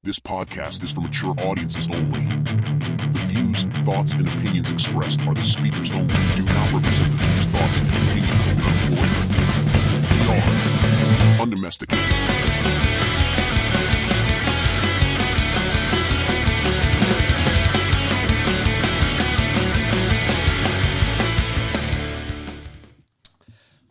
This podcast is for mature audiences only. The views, thoughts, and opinions expressed are the speakers only and do not represent the views, thoughts, and opinions of their employer. We are Undomesticated.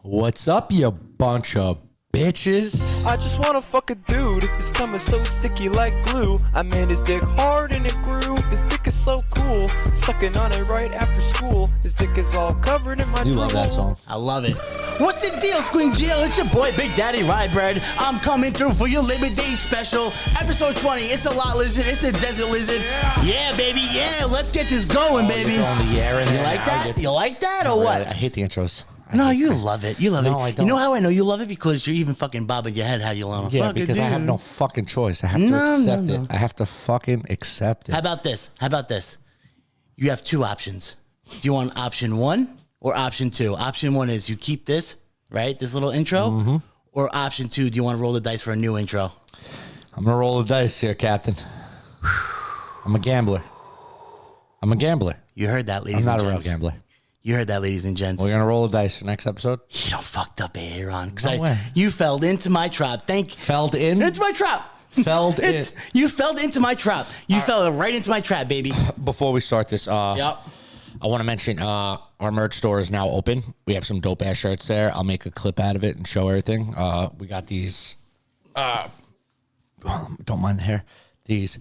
What's up, you bunch of bitches? I just wanna fuck a dude. His tongue is so sticky like glue. I made his dick hard and it grew. His dick is so cool. Sucking on it right after school. His dick is all covered in my You love that song. I love it. What's the deal, Squing Geo? It's your boy, Big Daddy Rye-Bread. I'm coming through for your Labor Day special. Episode 20. It's the lot lizard. It's the desert lizard. Yeah, baby. Yeah, let's get this going, baby. You like that? You like that or what? I hate the intros. No, you love it. You love it. No, I don't. You know how I know you love it? Because you're even fucking bobbing your head how you love it. Yeah, because I have no fucking choice. I have to accept it. I have to fucking accept it. How about this? You have two options. Do you want option one or option two? Option one is you keep this, right? This little intro. Mm-hmm. Or option two, do you want to roll the dice for a new intro? I'm going to roll the dice here, Captain. I'm a gambler. You heard that, ladies I'm and not a gents. real gambler. You heard that, ladies and gents. We're going to roll the dice for next episode. You don't fucked up here, Ron. No way. You fell into my trap. Felled in? Into my trap. Felled in. You fell into my trap. You fell right into my trap, baby. Before we start this, Yep. I want to mention our merch store is now open. We have some dope ass shirts there. I'll make a clip out of it and show everything. We got these. Don't mind the hair. These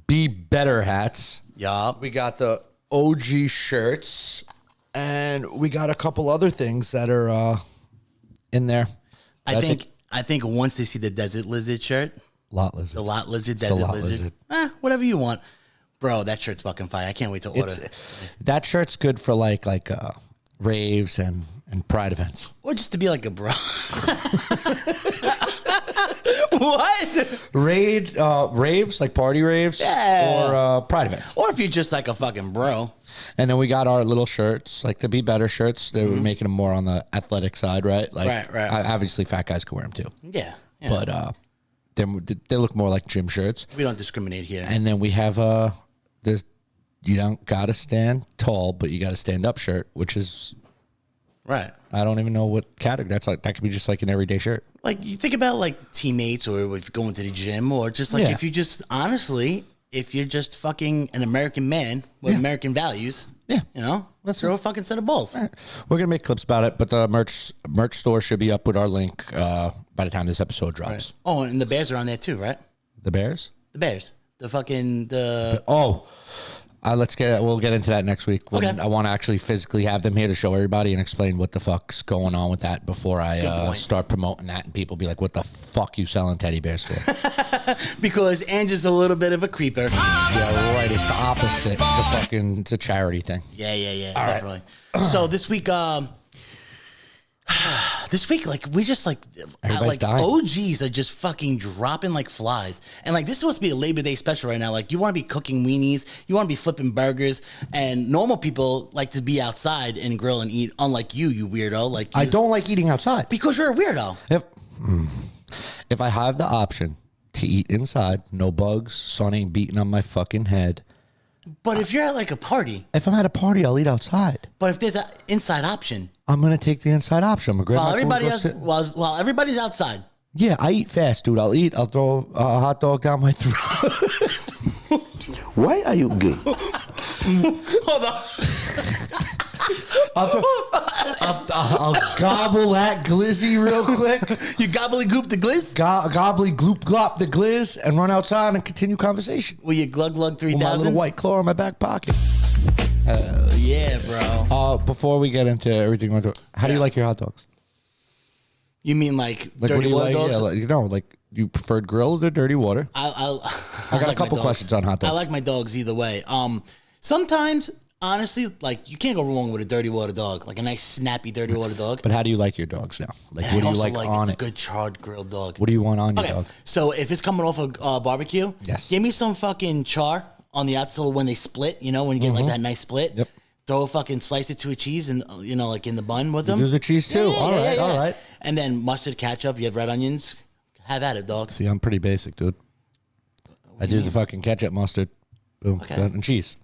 Be Better hats. Yup. We got the OG shirts, and we got a couple other things that are in there. I think once they see the desert lizard shirt, Lot lizard. the lot lizard, the desert lot lizard, lizard. Whatever you want, bro. That shirt's fucking fire. I can't wait to order. That shirt's good for like raves and pride events. Or just to be like a bro. What? Raves, like party raves, Yeah. or pride events. Or if you're just like a fucking bro. And then we got our little shirts, like the Be Better shirts. They were making them more on the athletic side, right? Like, Right. Obviously, fat guys can wear them too, Yeah. but they look more like gym shirts. We don't discriminate here. And then we have this. You don't gotta stand tall, but you gotta stand up shirt, which is Right. I don't even know what category that's like. That could be just like an everyday shirt. Like, you think about, like, teammates or if you're going to the gym or just, like, Yeah. if you just, honestly, if you're just fucking an American man with American values, Yeah. you know, That's throw a fucking set of balls. All right. We're gonna make clips about it, but the merch store should be up with our link by the time this episode drops. Right. Oh, and the Bears are on there too, right? The Bears? The Bears. We'll get into that next week. Okay. I want to actually physically have them here to show everybody and explain what the fuck's going on with that before I start promoting that and people be like, what the fuck you selling teddy bears for? Because Angie's a little bit of a creeper. Yeah, right. It's the opposite. It's a charity thing. Yeah, All right. definitely. So this week, like, we just like dying. OGs are just fucking dropping like flies. And like, this is supposed to be a Labor Day special right now. Like, you want to be cooking weenies, you want to be flipping burgers, and normal people like to be outside and grill and eat. Unlike you weirdo. Like, I don't like eating outside. because you're a weirdo. If I have the option to eat inside, no bugs, sun ain't beating on my fucking head. But if you're at like a party, If I'm at a party, I'll eat outside. but if there's an inside option, I'm gonna take the inside option. I'm gonna grab while my food, everybody go else, sit- while everybody's outside. Yeah, I eat fast, dude. I'll throw a hot dog down my throat. Why are you gay? Hold on. I'll gobble that glizzy real quick. You gobbledygook the glizz? Gobbly gloop glop the glizz and run outside and continue conversation. Will you glug glug With my little 3000? white claw in my back pocket. Yeah, bro. Before we get into everything, how do you like your hot dogs? You mean like Like, what do dirty you water like? dogs? Yeah, like you preferred grilled or dirty water? I got a like my couple dogs. questions on hot dogs. I like my dogs either way. Sometimes, honestly, like, you can't go wrong with a dirty water dog, like a nice snappy dirty water dog. But how do you like your dogs now? Like, And what do I you also like on a it? good charred grilled dog. What do you want on your Okay, dog? so if it's coming off a barbecue, Yes. give me some fucking char on the outside when they split. You know, when you get like that nice split. Yep. Throw a fucking slice it to a cheese and like in the bun with them. Do the cheese too. All right. And then mustard, ketchup. You have red onions. Have at it, dog. See, I'm pretty basic, dude. I do the fucking ketchup, mustard, boom, Okay. and cheese.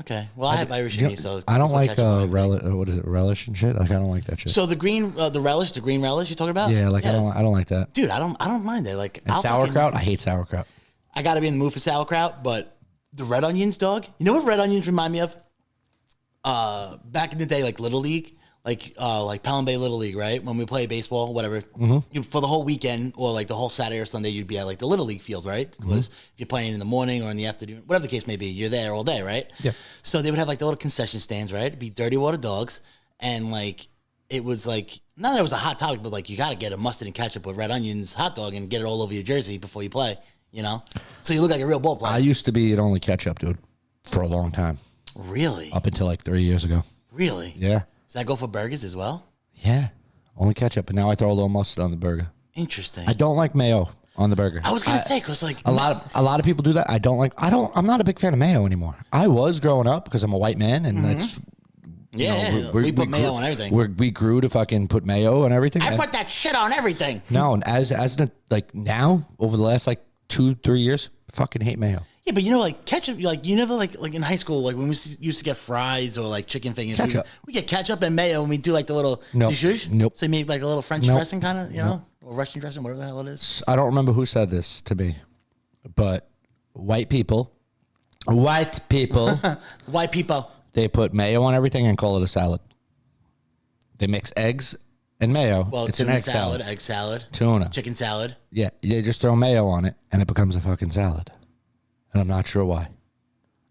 Okay. Well, I have Irish You know, cheese, so I don't put like ketchup on everything. what is it, relish and shit. Like I don't like that shit. So the green relish you're talking about? Yeah, like I don't like that. Dude, I don't mind it. Like And sauerkraut, I hate sauerkraut. I got to be in the mood for sauerkraut, but the red onions, dog. You know what red onions remind me of? Back in the day, like Little League, like Pelham Bay Little League, right? When we play baseball, whatever, for the whole weekend or like the whole Saturday or Sunday, you'd be at like the Little League field, right? Because if you're playing in the morning or in the afternoon, whatever the case may be, you're there all day, right? Yeah. So they would have like the little concession stands, right? It'd be dirty water dogs, and like it was like not that it was a hot topic, but like you got to get a mustard and ketchup with red onions hot dog and get it all over your jersey before you play, you know? So you look like a real ball player. I used to be an only ketchup dude for a long time, Really? up until like 3 years ago. Really? Yeah, Does that go for burgers as well? yeah, only ketchup, and now I throw a little mustard on the burger. Interesting. I don't like mayo on the burger. I was gonna say because like A lot of people do that. I'm not a big fan of mayo anymore. I was growing up because I'm a white man, and that's we put mayo on everything. We grew to fucking put mayo on everything. I put that shit on everything. No, and as like now over the last like 2-3 years, fucking hate mayo. Yeah, but you know, like ketchup, like you never like in high school, like when we used to get fries or like chicken fingers, Ketchup. we get ketchup and mayo, and we do like the little Nope. zhuzh. Nope. So you make like a little French Nope. dressing, kind of, you know, or Russian dressing, whatever the hell it is. I don't remember who said this to me, but white people, White people. they put mayo on everything and call it a salad. They mix eggs and mayo. Well, it's an tuna egg salad. egg salad, Tuna. chicken salad. Yeah, you just throw mayo on it and it becomes a fucking salad. And I'm not sure why.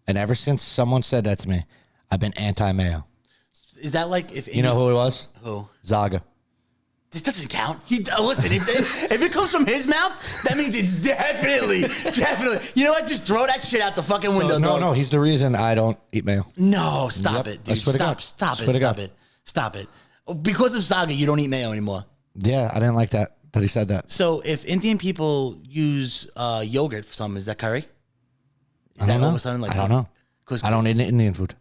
And ever since someone said that to me, I've been anti-mayo. Is that like if You know who it was? Who? Zaga. This doesn't count. Listen, if it comes from his mouth, that means it's definitely. You know what? Just throw that shit out the fucking window. No, he's the reason I don't eat mayo. No, stop Yep. it, I dude. swear to God. Stop Swear to God. it. Stop it. Because of Saga, you don't eat mayo anymore. Yeah, I didn't like that he said that. So if Indian people use yogurt for something, is that curry? Is I that don't all of know. a sudden like? I don't know. Because I don't eat Indian food.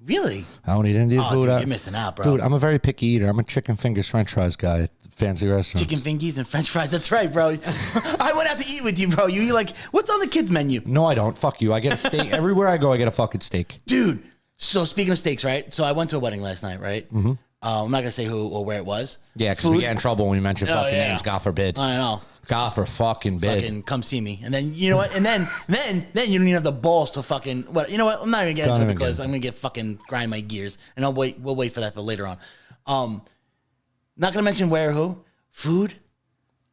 really. I don't eat Indian Oh, food. dude, you're missing out, bro. Dude, I'm a very picky eater. I'm a chicken fingers French fries guy at fancy restaurants. Chicken fingies and French fries. That's right, bro. I went out to eat with you, bro. You like, what's on the kids menu, No, I don't. Fuck you. I get a steak. Everywhere I go, I get a fucking steak. dude? So speaking of steaks, right? So I went to a wedding last night, right? Mm-hmm. I'm not gonna say who or where it was. Yeah, because we get in trouble when we mention fucking yeah. names. God forbid. I know. God for fucking bid. Fucking come see me, and then you know what? And then you don't even have the balls to fucking. What? You know what? I'm not gonna get into it because I'm gonna get fucking grind my gears, and I'll wait. We'll wait for that for later on. Not gonna mention where, who, food,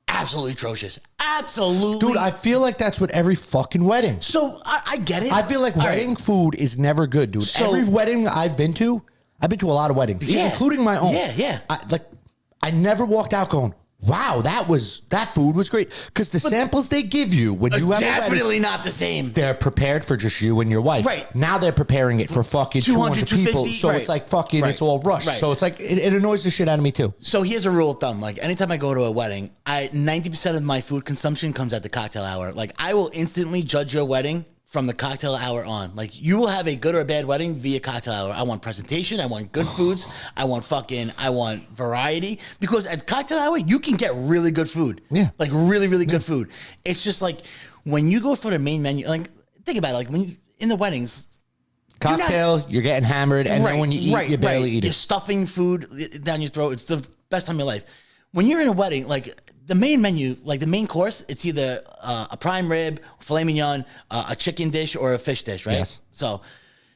absolutely atrocious, absolutely. Dude, I feel like that's what every fucking wedding. So I get it. I feel like All wedding right. food is never good, dude. So- every wedding I've been to a lot of weddings, Yeah. including my own. Yeah. I never walked out going, wow, that food was great. Because the samples they give you when you have a wedding, Definitely not the same. they're prepared for just you and your wife. Right. Now they're preparing it for fucking 200 people. 250, So right. it's like fucking, Right. it's all rushed. Right. So it's like, it annoys the shit out of me too. So here's a rule of thumb. Like anytime I go to a wedding, 90% of my food consumption comes at the cocktail hour. Like I will instantly judge your wedding from the cocktail hour on. Like you will have a good or a bad wedding via cocktail hour. I want presentation. I want good foods. I want variety. Because at cocktail hour, you can get really good food. Yeah. Like really, really good food. It's just like when you go for the main menu, like think about it. Like when you, in the weddings, Cocktail, you're getting hammered, and then when you eat, you barely eat You're it. stuffing food down your throat. It's the best time of your life. When you're in a wedding, like the main menu, like the main course, it's either a prime rib, filet mignon, a chicken dish, or a fish dish, right? Yes.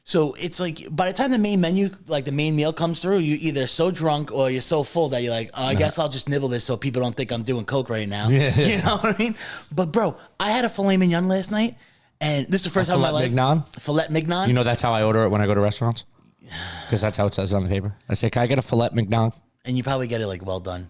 So it's like by the time the main menu, like the main meal comes through, you're either so drunk or you're so full that you're like, I guess I'll just nibble this so people don't think I'm doing coke right now. Yeah. You know what I mean? But bro, I had a filet mignon last night, and this is the first time in my filet life. mignon? Filet mignon. You know that's how I order it when I go to restaurants? Because that's how it says on the paper. I say, can I get a filet mignon? And you probably get it like well done.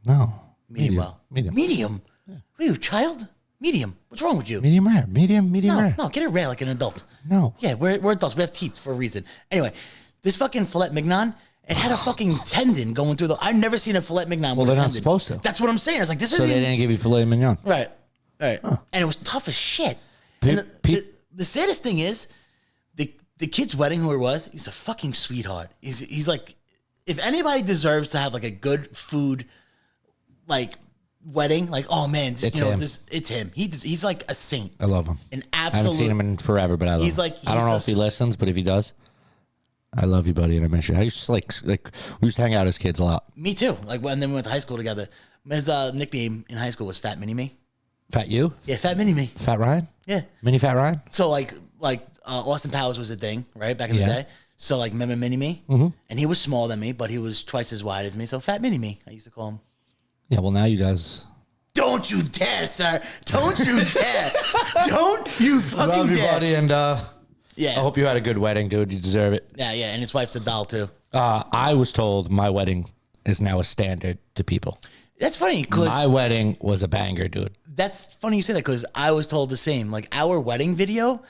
No. Medium well. Medium. Medium? What are you, a child? Medium. What's wrong with you? Medium rare. Medium rare. No, get it rare like an adult. No. Yeah, we're adults. We have teeth for a reason. Anyway, this fucking filet mignon, it had a fucking tendon going through the... I've never seen a filet mignon with a they're not tendon. supposed to. That's what I'm saying. I was like, this So isn't... they didn't give you filet mignon. Right. And it was tough as shit. And the saddest thing is, the kid's wedding, who it was, he's a fucking sweetheart. He's like... If anybody deserves to have like a good food, like wedding. Like, oh man, It's him. It's him. He's like a saint. I love him. An I haven't absolute. seen him in forever, but I love him. I don't know if he listens, but if he does, I love you, buddy, and I miss you. I used to like we used to hang out as kids a lot. Me too. Like when then we went to high school together. His nickname in high school was Fat Mini Me. Fat you? Yeah, Fat Mini Me. Fat Ryan? Yeah. Mini Fat Ryan? So like Austin Powers was a thing, right? Back in the day. So like remember Mini Me? Mm-hmm. And he was smaller than me, but he was twice as wide as me. So Fat Mini Me, I used to call him. Yeah, well now you guys. Don't you dare, sir. Don't you dare. Don't you fucking Love you, dare. buddy, and Yeah. I hope you had a good wedding, dude. You deserve it. Yeah, and his wife's a doll too. I was told my wedding is now a standard to people. That's funny because My wedding was a banger, dude. that's funny you say that because I was told the same. Like our wedding video,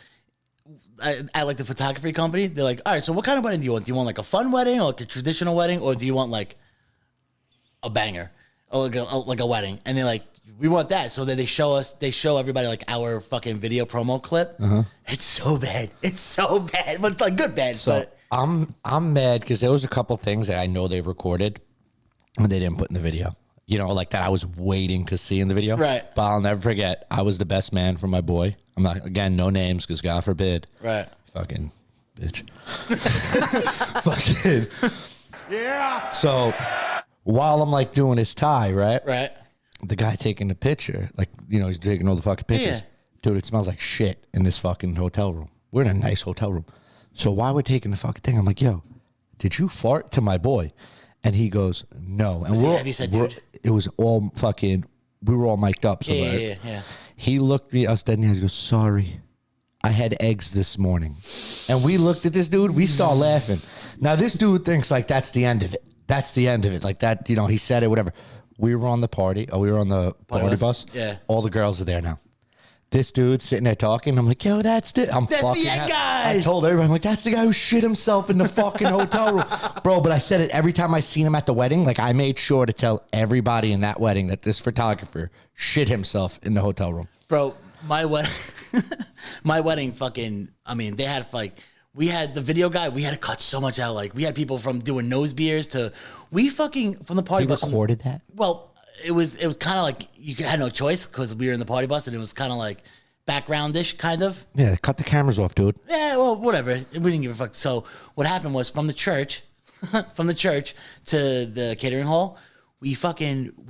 I like the photography company. They're like, all right, so what kind of wedding do you want? Do you want like a fun wedding or like a traditional wedding, or do you want like a banger or like a wedding? And they're like, we want that. So then they show everybody like our fucking video promo clip. It's so bad. It's so bad, but it's like good bad. So but I'm mad because there was a couple things that I know they recorded and they didn't put in the video. You know, like that I was waiting to see in the video. Right. But I'll never forget. I was the best man for my boy. I'm not, again, no names because God forbid. right. Fucking bitch. Fucking. Yeah. So while I'm like doing his tie, right? Right. The guy taking the picture, like, you know, he's taking all the fucking pictures. Yeah. Dude, it smells like shit in this fucking hotel room. We're in a nice hotel room. So while we're taking the fucking thing, I'm like, yo, did you fart to my boy? And he goes, no. And Was he heavy set, dude? It was all fucking, we were all mic'd up. So Yeah. he looked me, us dead in the eyes, he goes, sorry, I had eggs this morning. And we looked at this dude, we start laughing. Now this dude thinks like that's the end of it. That's the end of it. Like that, you know, he said it, whatever. We were on the party, we were on the party bus. Yeah. All the girls are there now. This dude sitting there talking. I'm like, yo, that's the end guy. I told everybody, I'm like, that's the guy who shit himself in the fucking hotel room. Bro, but I said it every time I seen him at the wedding. Like, I made sure to tell everybody in that wedding that this photographer shit himself in the hotel room. Bro, my wedding fucking, I mean, they had like, we had the video guy, we had to cut so much out. Like, we had people from doing nose beers to, we fucking, from the party He bus. recorded that? Well, it was kind of like, you had no choice because we were in the party bus and it was kind of like background-ish, kind of. Yeah, cut the cameras off, dude. Yeah, well, whatever. We didn't give a fuck. So what happened was from the church to the catering hall, we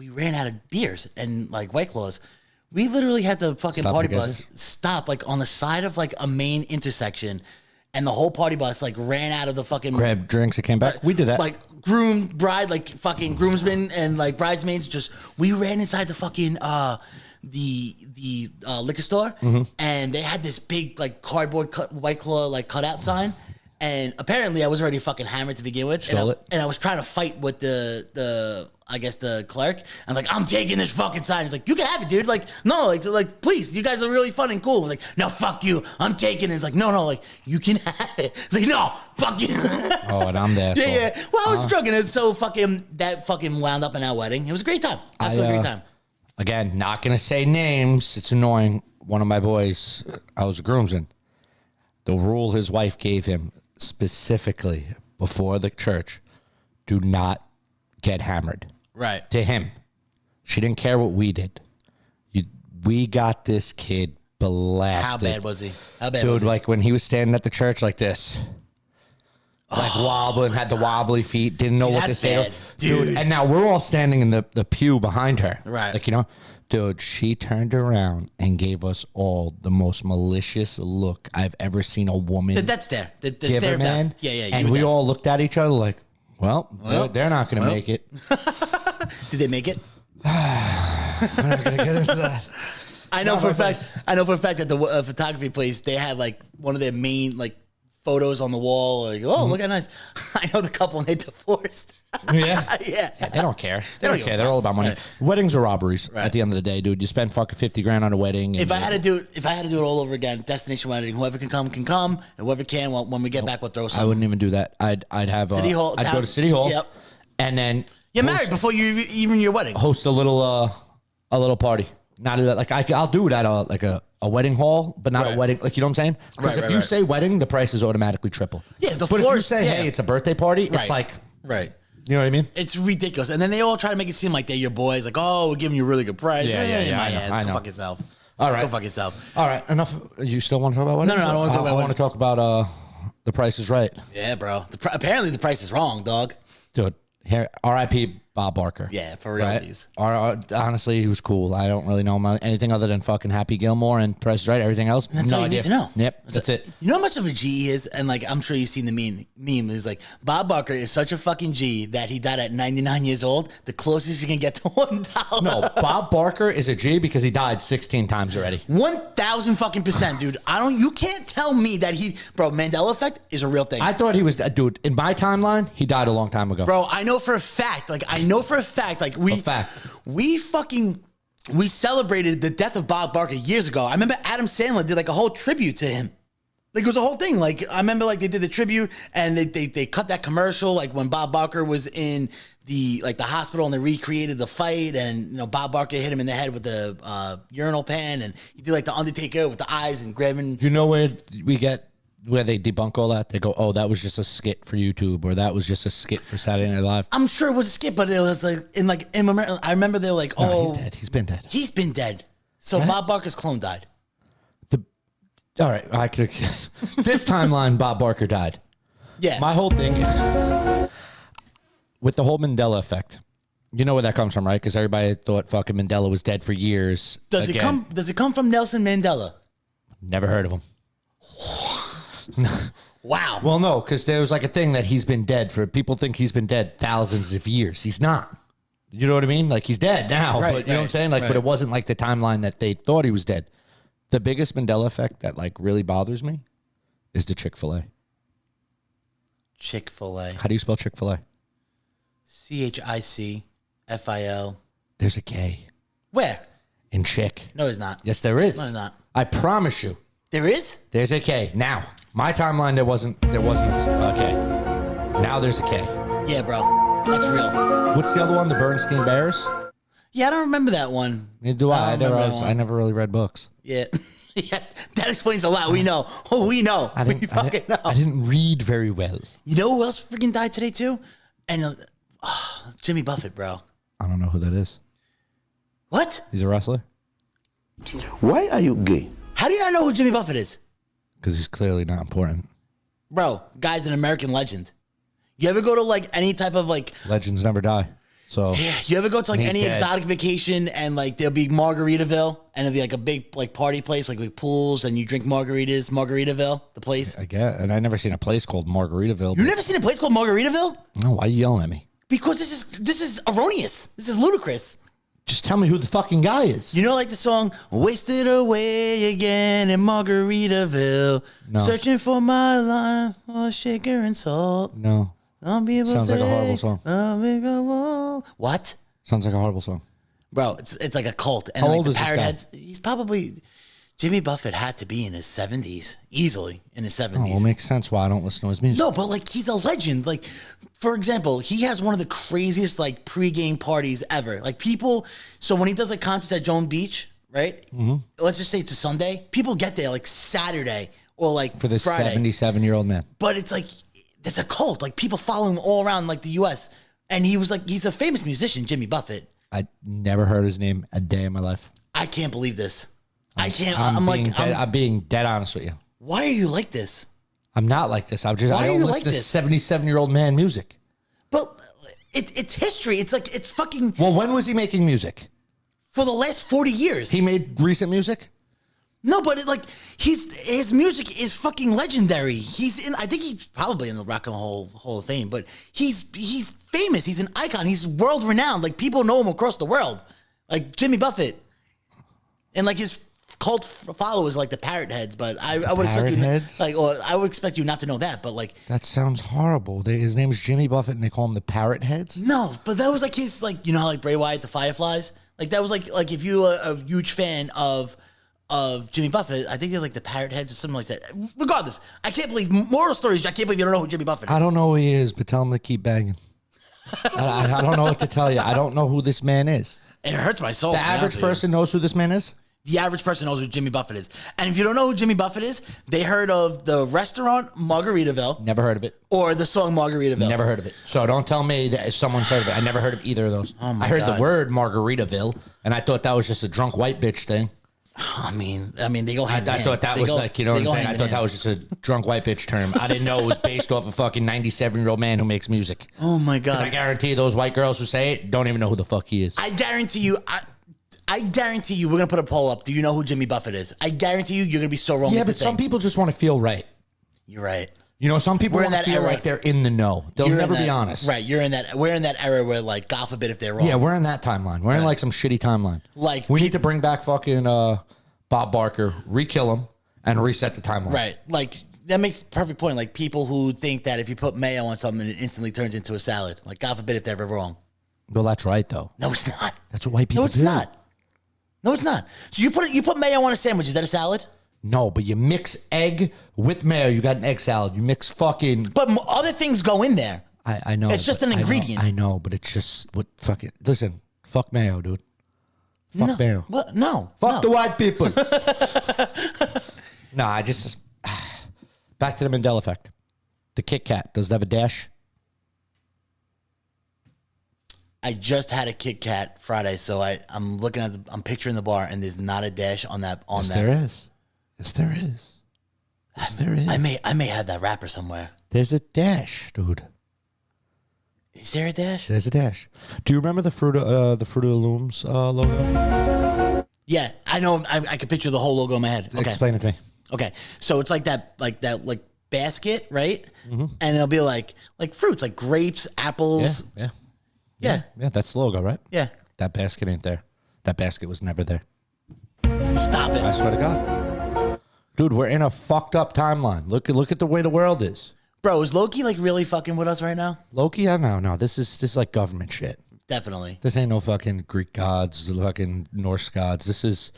ran out of beers and like White Claws. We literally had the fucking Stop party together? bus stop like on the side of like a main intersection, and the whole party bus like ran out of the fucking Grab drinks and came back. We did that. like bride, like fucking groomsmen and like bridesmaids. Just we ran inside the fucking the liquor store, and they had this big like cardboard White Claw like cutout sign. And apparently I was already fucking hammered to begin with. Stole it? And I was trying to fight with the I guess the clerk. I'm like, I'm taking this fucking sign. He's like, you can have it, dude. Like, no, like please, you guys are really fun and cool. I was like, no, fuck you. I'm taking it. It's like, no, like, you can have it. It's like, no, fuck you. Oh, and I'm there. Yeah. Well, I was drunk and it was so that fucking wound up in our wedding. It was a great time. Absolutely great time. Again, not going to say names. It's annoying. One of my boys, I was a groomsman. The rule his wife gave him specifically before the church, do not get hammered. Right. To him. She didn't care what we did. We got this kid blasted. How bad was he? How bad Dude, was he? like when he was standing at the church like this. Like wobbling, had the wobbly feet, didn't know what to that's say. bad, dude. And now we're all standing in the pew behind her. Right. Like, you know, dude, she turned around and gave us all the most malicious look I've ever seen a woman That's there. The give stare her, of man. death. Yeah. And we all looked at each other like, well, they're not going to make it. Did they make it? We're not going to get into that. I know for a fact that the photography place, they had like one of their main like photos on the wall. Like, oh, look how nice. I know the couple and they divorced. Yeah. Yeah. They don't care. They don't give care. a They're all about money. Right. Weddings are robberies Right. at the end of the day, dude. You spend fucking $50,000 on a wedding. And If I had to do it all over again, destination wedding, whoever can come, and whoever can, when we get back, we'll throw some. I wouldn't even do that. I'd have City Hall, I'd go town- to City Hall. Yep. And then You're married before you even your wedding. host a little party. Not like I'll do it at a wedding hall, but not Right. a wedding. Like, you know what I'm saying? Because Right, if you right. say wedding, the price is automatically triple. Yeah, the But if you floors- say, yeah. hey, it's a birthday party, Right. it's like Right. You know what I mean? It's ridiculous. And then they all try to make it seem like they're your boys. Like, oh, we're giving you a really good price. Yeah. I know. Go fuck yourself. All right. Go fuck yourself. All right, enough. You still want to talk about weddings? No, I don't want to talk about I want to talk about The Price is Right. Yeah, bro. Apparently the price is wrong, dog. Dude, here, R.I.P. Bob Barker. Yeah, for realsies. Honestly, he was cool. I don't really know him anything other than fucking Happy Gilmore and Price is Right. Everything else, That's all you need to know. Yep, that's it. You know how much of a G he is? And like, I'm sure you've seen the meme. It was like, Bob Barker is such a fucking G that he died at 99 years old. The closest you can get to $1. No, Bob Barker is a G because he died 16 times already. 1,000 fucking %, dude. You can't tell me that bro, Mandela effect is a real thing. I thought he was, dude, in my timeline, he died a long time ago. Bro, I know for a fact, we celebrated the death of Bob Barker years ago. I remember Adam Sandler did like a whole tribute to him. Like it was a whole thing. Like I remember like they did the tribute and they cut that commercial like when Bob Barker was in the hospital and they recreated the fight and Bob Barker hit him in the head with the urinal pan and he did like the Undertaker with the eyes and grabbing. You know where they debunk all that? They go, oh, that was just a skit for YouTube, or that was just a skit for Saturday Night Live. I'm sure it was a skit, but it was like I remember they were like, oh, no, he's dead. He's been dead. He's been dead. So Right? Bob Barker's clone died. All right, I could. This timeline, Bob Barker died. Yeah. My whole thing is with the whole Mandela effect. You know where that comes from, right? Because everybody thought fucking Mandela was dead for years. Does it come from Nelson Mandela? Never heard of him. Wow. Well, no, because there was like a thing that he's been dead for. People think he's been dead thousands of years. He's not. You know what I mean? Like he's dead now, Right, but you know what I'm saying? Like, but it wasn't like the timeline that they thought he was dead. The biggest Mandela effect that like really bothers me is the Chick-fil-A. Chick-fil-A. How do you spell Chick-fil-A? CHICFIL. There's a K Where? in chick. No, it's not. Yes, there is. No, it's not. I promise you. There is? There's a K. Now, my timeline there wasn't a K. Now there's a K. Yeah, bro. That's real. What's the other one? The Bernstein Bears? Yeah, I don't remember that one. Neither do I. I I never really read books. Yeah. Yeah, that explains a lot. We know. Oh, we know. We fucking know. I didn't read very well. You know who else freaking died today too? And Jimmy Buffett, bro. I don't know who that is. What? He's a wrestler? Why are you gay? How do you not know who Jimmy Buffett is? Because he's clearly not important. Bro, guy's an American legend. You ever go to like any type of like Legends never die. So yeah, you ever go to like he's any dead. exotic vacation and like there'll be Margaritaville and it'll be like a big like party place like with pools and you drink margaritas, Margaritaville, the place. I get, and I never seen a place called Margaritaville. You never seen a place called Margaritaville? No, why are you yelling at me? Because this is erroneous. This is ludicrous. Just tell me who the fucking guy is. You know, like the song "Wasted Away Again in Margaritaville," No. searching for my line, oh, shaker and salt. No. Some people Sounds like a say, horrible song. "Oh, we go, whoa." What? Sounds like a horrible song. Bro, it's like a cult. And How like old the is this parrot guy? heads, he's probably Jimmy Buffett had to be in his 70s, easily in his 70s. Oh, well, it makes sense why I don't listen to his music. No, but like he's a legend. Like, for example, he has one of the craziest like pregame parties ever. Like people, so when he does like concerts at Joan Beach, right? Mm-hmm. Let's just say it's a Sunday. People get there like Saturday or like For this Friday. 77-year-old man. But it's like it's a cult. Like people follow him all around like the U.S. And he's a famous musician, Jimmy Buffett. I never heard his name a day in my life. I can't believe this. I can't. I'm being dead honest with you. Why are you like this? I'm not like this. I Why don't are you listen like to this? 77-year-old man music. But it's history. It's like it's fucking Well, when was he making music? for the last 40 years. He made recent music? No, but his music is fucking legendary. I think he's probably in the Rock and Roll Hall of Fame, but he's famous. He's an icon. He's world renowned. Like people know him across the world. Like Jimmy Buffett. And like his cult followers like the parrot heads, but I would expect parrot you heads? I would expect you not to know that, but like That sounds horrible. His name is Jimmy Buffett and they call him the Parrot Heads? no, but that was like his you know how like Bray Wyatt the Fireflies? Like that was like if you were a huge fan of Jimmy Buffett, I think they're like the Parrot Heads or something like that. Regardless, I can't believe moral stories. I can't believe you don't know who Jimmy Buffett is. I don't know who he is, but tell him to keep banging. I don't know what to tell you. I don't know who this man is. It hurts my soul. The to be honest average with you. person knows who this man is? The average person knows who Jimmy Buffett is. And if you don't know who Jimmy Buffett is, they heard of the restaurant Margaritaville Never heard of it. or the song Margaritaville. Never heard of it. So don't tell me that someone's heard of it. I never heard of either of those. Oh my I heard God. the word Margaritaville, and I thought that was just a drunk white bitch thing. I mean, they go hand in I hand. thought that They was go- like, you know what they I'm go saying? I hand in thought that hand. was just a drunk white bitch term. I didn't know it was based off a fucking 97-year-old man who makes music. Oh my 'Cause I God. guarantee those white girls who say it don't even know who the fuck he is. I guarantee you, I guarantee you, we're going to put a poll up. Do you know who Jimmy Buffett is? I guarantee you, you're going to be so wrong. Yeah, with but the some thing. people just want to feel right. You're right. You know, some people We're in want to that feel era. like they're in the know. They'll You're in never be that- honest. Right. We're in that era where, like, God forbid if they're wrong. Yeah, we're in that timeline. We're in like some shitty timeline. Like, we need to bring back fucking Bob Barker, re-kill him, and reset the timeline. Right. Like, that makes perfect point. Like, people who think that if you put mayo on something, it instantly turns into a salad. Like, God forbid if they're ever wrong. Well, that's right, though. No, it's not. That's what white people No, it's do. not. No, it's not. So you put mayo on a sandwich. Is that a salad? No, but you mix egg with mayo. You got an egg salad. You mix fucking... But other things go in there. I know. It's just but an ingredient. I know, but it's just what fucking... Listen, fuck mayo, dude. Fuck mayo. Well, no. Fuck no. the white people. No, I just... Back to the Mandela effect. The Kit Kat, does it have a dash? I just had a Kit Kat Friday, so I'm looking at I'm picturing the bar, and there's not a dash on that. Yes, there is. Yes, there is. Yes, there is. I may have that wrapper somewhere. There's a dash, dude. Is there a dash? There's a dash. Do you remember the Fruit of the Looms logo? Yeah, I know. I can picture the whole logo in my head. Okay. Explain it to me. Okay. So it's like that basket, right? And it'll be like fruits, like grapes, apples. Yeah, that's the logo, right? Yeah. That basket ain't there. That basket was never there. Stop it. I swear to God. Dude, we're in a fucked up timeline. Look at the way the world is. Bro, is Loki like really fucking with us right now? Loki, no. This is like government shit. Definitely. This ain't no fucking Greek gods, fucking Norse gods. This is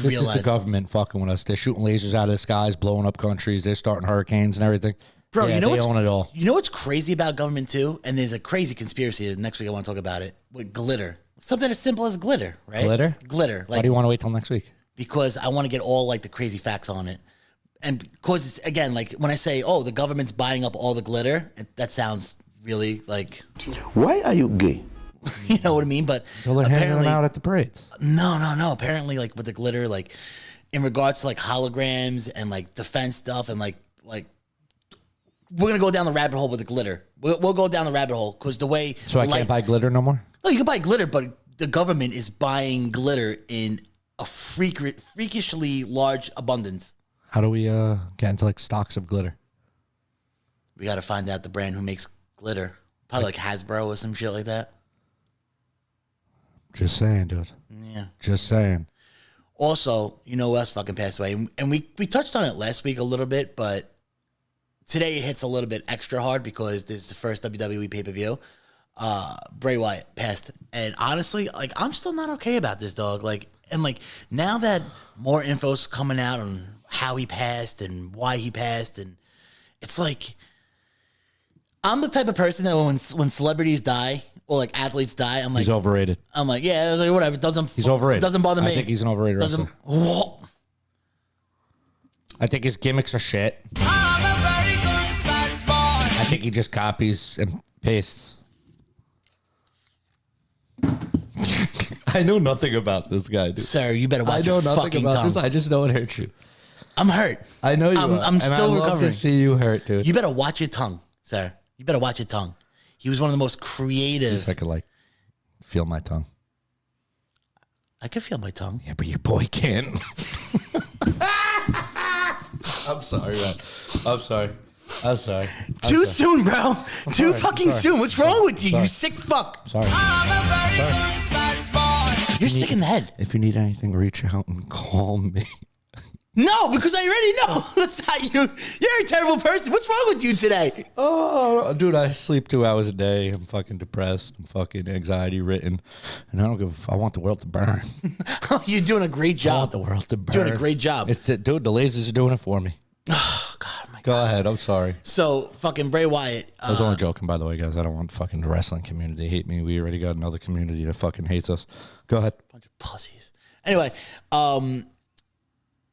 real the life. government fucking with us. They're shooting lasers out of the skies, blowing up countries. They're starting hurricanes and everything. Bro, yeah, you know they what's, own it all. You know what's crazy about government too? And there's a crazy conspiracy. Next week I want to talk about it with glitter. Something as simple as glitter, right? Glitter? Glitter. Why Like do you want to wait till next week? because I want to get all like the crazy facts on it. And because it's again like when I say, oh, the government's buying up all the glitter, that sounds really like Why are you gay? you know what I mean? But Well, they're handing apparently, them out at the parades. no. Apparently, like with the glitter, like in regards to like holograms and like defense stuff, and like we're gonna go down the rabbit hole with the glitter. We'll go down the rabbit hole because the way So I the can't buy glitter no more? No, you can buy glitter, but the government is buying glitter in a freakishly large abundance. How do we get into like stocks of glitter? We got to find out the brand who makes glitter. Probably like Hasbro or some shit like that. Just saying, dude. Yeah. Just saying. Also, you know who else fucking passed away? And we touched on it last week a little bit, but today it hits a little bit extra hard because this is the first WWE pay-per-view. Bray Wyatt passed. And honestly, like, I'm still not okay about this, dog. Like, and like, now that more info's coming out on how he passed and why he passed, and it's like, I'm the type of person that when celebrities die or like athletes die, I'm like, He's overrated. I'm like, yeah, it's like, whatever. It doesn't. He's overrated. Doesn't bother me. I think he's an overrated Doesn't. wrestler. Whoa. I think his gimmicks are shit. I think he just copies and pastes. I know nothing about this guy, dude. Sir, you better I watch know your nothing fucking about tongue. this. I just know it hurts you. I'm hurt. I know you I'm, are. I'm And still I love recovering. to see you hurt, dude. You better watch your tongue, sir. You better watch your tongue. He was one of the most creative. I could like feel my tongue. I can feel my tongue. Yeah, but your boy can't. I'm sorry, man. I'm sorry. Too soon, bro. Too sorry. fucking Sorry. soon. What's wrong with you, Sorry. you sick fuck? Sorry. You're sick in the head. If you need anything, reach out and call me. No, because I already know. That's not you. You're a terrible person. What's wrong with you today? Oh, dude, I sleep 2 hours a day. I'm fucking depressed. I'm fucking anxiety ridden. And I don't give. I want the world to burn. You're doing a great I want job. the world to burn. Doing a great job. Dude, the lasers are doing it for me. Oh, God, my God. Go ahead. I'm sorry. So, fucking Bray Wyatt. I was only joking, by the way, guys. I don't want fucking the wrestling community to hate me. We already got another community that fucking hates us. Go ahead. Bunch of pussies. Anyway,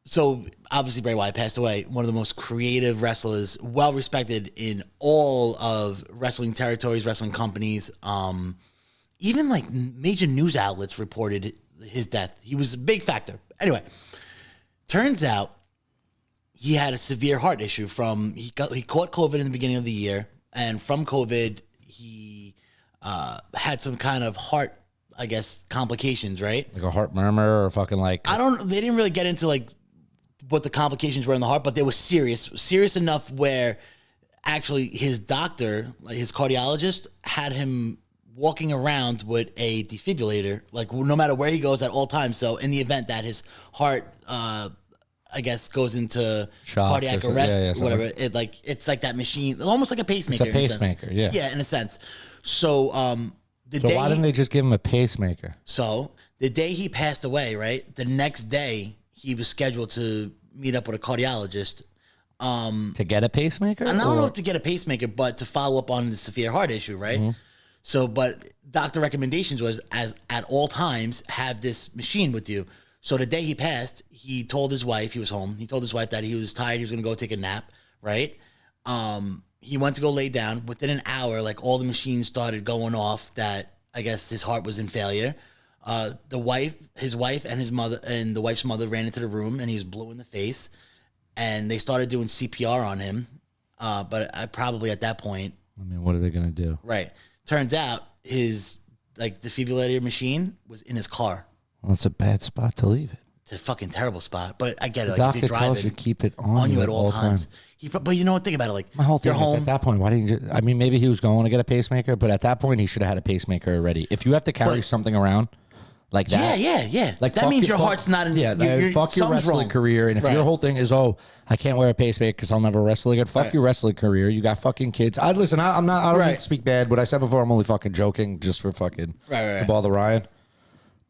so obviously Bray Wyatt passed away. One of the most creative wrestlers, well respected in all of wrestling territories, wrestling companies. Even like major news outlets reported his death. He was a big factor. Anyway, turns out he had a severe heart issue he caught COVID in the beginning of the year, and from COVID he had some kind of heart, I guess, complications, right? Like a heart murmur or fucking like... They didn't really get into like what the complications were in the heart, but they were serious enough where actually his doctor, like his cardiologist, had him walking around with a defibrillator, like no matter where he goes at all times. So in the event that his heart, I guess, goes into shock cardiac or arrest, whatever, it's like that machine, almost like a pacemaker. It's a pacemaker, yeah. Yeah, in a sense. So why didn't they just give him a pacemaker? So the day he passed away, right, the next day he was scheduled to meet up with a cardiologist. To get a pacemaker? And I don't know if to get a pacemaker, but to follow up on the severe heart issue, right? Mm-hmm. So, but doctor recommendations was, as at all times, have this machine with you. So the day he passed, he told his wife, he was home, he told his wife that he was tired, he was going to go take a nap, right? He went to go lay down. Within an hour, like all the machines started going off that I guess his heart was in failure. His wife and his mother and the wife's mother ran into the room and he was blue in the face, and they started doing CPR on him. But I probably at that point, I mean, what are they going to do? Right. Turns out his like defibrillator machine was in his car. Well, that's a bad spot to leave it. It's a fucking terrible spot. But I get it. The like doctor if you're driving, tells you to keep it on you at all times. But you know what? Think about it. Like my whole thing you're is home. at that point, why didn't you just, I mean, maybe he was going to get a pacemaker, but at that point he should have had a pacemaker already. If you have to carry something around like that. Yeah. Like that means your heart's not in. Yeah, fuck your wrestling wrong. career. And if your whole thing is, I can't wear a pacemaker because I'll never wrestle again. Fuck your wrestling career. You got fucking kids. I don't mean to speak bad. What I said before, I'm only fucking joking just for fucking to bother Ryan.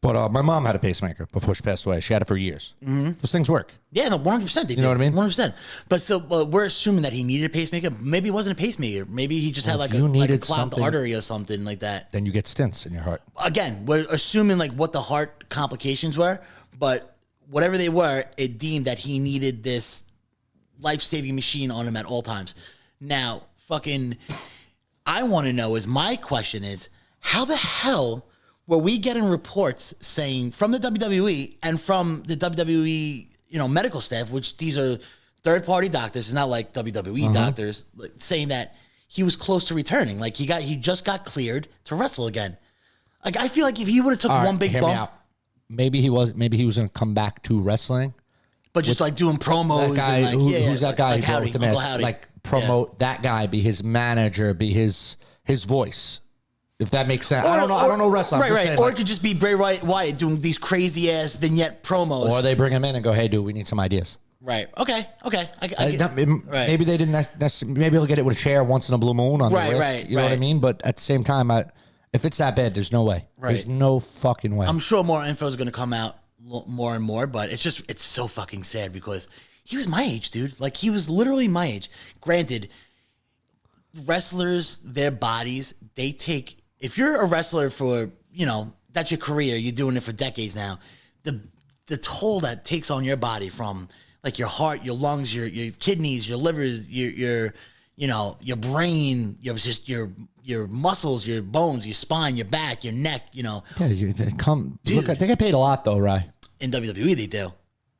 But my mom had a pacemaker before she passed away. She had it for years. Mm-hmm. Those things work. Yeah, no, 100%. They you know what I mean? 100%. But so we're assuming that he needed a pacemaker. Maybe it wasn't a pacemaker. Maybe he just had like a clogged artery or something like that. Then you get stents in your heart. Again, we're assuming like what the heart complications were. But whatever they were, it deemed that he needed this life-saving machine on him at all times. Now, I want to know my question is, how the hell were we getting reports saying from the WWE and from the WWE, medical staff, which these are third-party doctors, it's not like WWE doctors, saying that he was close to returning. Like he just got cleared to wrestle again. Like I feel like if he would have took one big bump, maybe he was going to come back to wrestling, but just like doing promos. That guy, and who's that guy? Like Howdy, Uncle Howdy. Like promote that guy, be his manager, be his voice. If that makes sense. I don't know wrestling. Right. Or it could just be Bray Wyatt doing these crazy ass vignette promos. Or they bring him in and go, "Hey, dude, we need some ideas." Right. Okay. Maybe they didn't necessarily. Maybe he'll get it with a chair once in a blue moon on the wrist. Right. You know what I mean? But at the same time, if it's that bad, there's no way. Right. There's no fucking way. I'm sure more info is going to come out more and more, but it's so fucking sad because he was my age, dude. Like he was literally my age. Granted, wrestlers, their bodies, they take. If you're a wrestler for, that's your career, you're doing it for decades now, the toll that takes on your body from like your heart, your lungs, your kidneys, your livers, your brain, your muscles, your bones, your spine, your back, your neck, Yeah, they get paid a lot though, right? In WWE they do.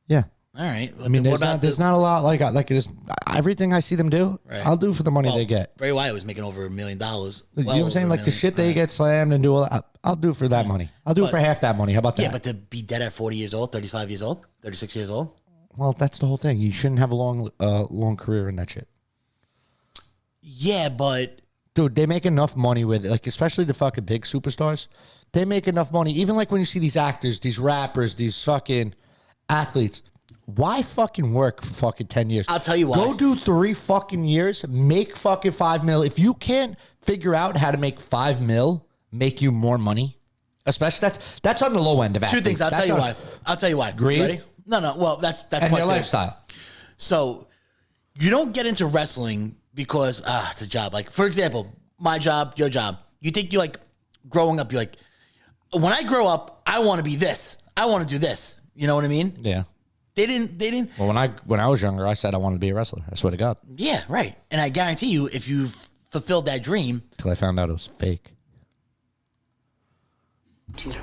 Yeah. All right. I mean, there's not a lot like it is. Everything I see them do, I'll do for the money they get. Bray Wyatt was making over $1 million. You know what I'm saying? Like the shit they get slammed and do all that, I'll do for that money. I'll do it for half that money. How about that? Yeah, but to be dead at 40 years old, 35 years old, 36 years old. Well, that's the whole thing. You shouldn't have a long career in that shit. Yeah, but dude, they make enough money with it. Like especially the fucking big superstars, they make enough money. Even like when you see these actors, these rappers, these fucking athletes. Why fucking work for fucking 10 years? I'll tell you why. Go do 3 fucking years, make fucking $5 million. If you can't figure out how to make $5 million, make you more money, especially that's on the low end of athletes. 2 things. I'll tell you why. Greed? Ready? No. Well, that's and part your 2. lifestyle. So you don't get into wrestling because it's a job. Like for example, my job, your job. You think you like growing up. You're like, when I grow up, I want to be this. I want to do this. You know what I mean? Yeah. They didn't. Well, when I was younger, I said I wanted to be a wrestler. I swear to God. Yeah, right. And I guarantee you, if you fulfilled that dream. Till I found out it was fake.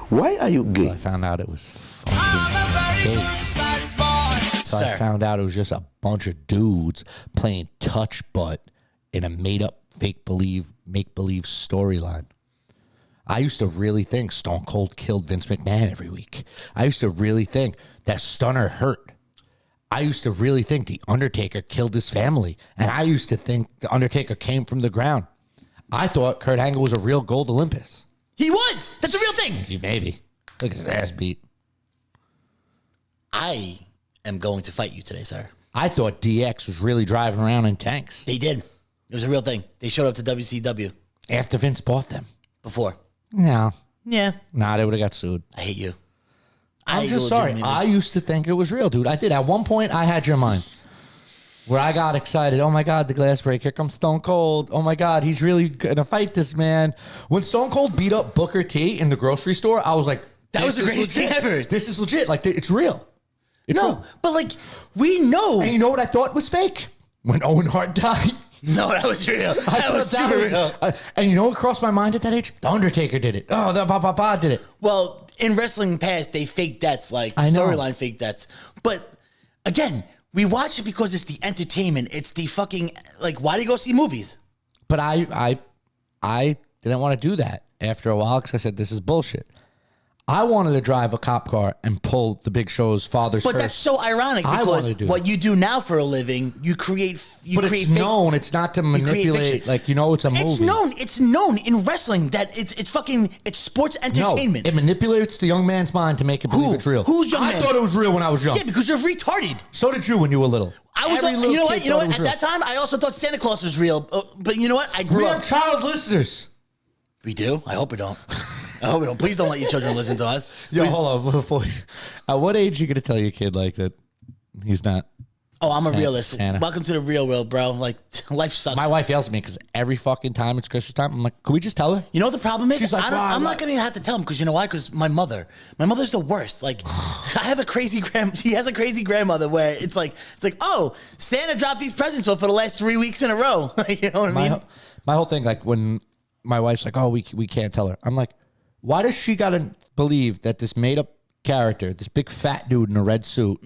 Why are you Till I gay? found out it was fucking fake. So I found out it was just a bunch of dudes playing touch butt in a made up make believe storyline. I used to really think Stone Cold killed Vince McMahon every week. I used to really think that Stunner hurt. I used to really think The Undertaker killed his family. And I used to think The Undertaker came from the ground. I thought Kurt Angle was a real gold Olympus. He was. That's a real thing. Maybe. Look at his ass beat. I am going to fight you today, sir. I thought DX was really driving around in tanks. They did. It was a real thing. They showed up to WCW. After Vince bought them. Before. No. Yeah. Nah, they would have got sued. I hate you. I'm just sorry. I used to think it was real, dude. I did. At one point, I had your mind. Where I got excited. Oh, my God, the glass break. Here comes Stone Cold. Oh, my God, he's really going to fight this man. When Stone Cold beat up Booker T in the grocery store, I was like, that was the greatest thing ever. This is legit. Like, it's real. It's real. But, like, we know. And you know what I thought was fake? When Owen Hart died. No, that was real. That was super real. And you know what crossed my mind at that age? The Undertaker did it. Oh, the Ba did it. Well, in wrestling past, they fake deaths, like storyline fake deaths. But again, we watch it because it's the entertainment. It's the fucking, like, why do you go see movies? But I didn't want to do that after a while because I said, this is bullshit. I wanted to drive a cop car and pull the Big Show's father's But hearse. that's so ironic because what you do now for a living, you create. But it's known. It's not to manipulate. Like, you know, it's a movie. It's known in wrestling that it's sports entertainment. No, it manipulates the young man's mind to make him believe it's real. Who's young man? I thought it was real when I was young. Yeah, because you're retarded. So did you when you were little. I was. You know what? You know what? At that time, I also thought Santa Claus was real. But you know what? I grew up. We have child listeners. We do? I hope we don't. I hope we don't. Please don't let your children listen to us. Yo, hold on. Before at what age are you going to tell your kid like that he's not? Oh, I'm a realist. Santa. Welcome to the real world, bro. Like, life sucks. My wife yells at me because every fucking time it's Christmas time, I'm like, can we just tell her? You know what the problem is? She's like, I'm not going to have to tell him because you know why? Because my mother's the worst. Like, I have a crazy she has a crazy grandmother where it's like, oh, Santa dropped these presents off for the last 3 weeks in a row. You know what I mean? My whole thing, like when my wife's like, oh, we can't tell her. I'm like, why does she got to believe that this made up character, this big fat dude in a red suit,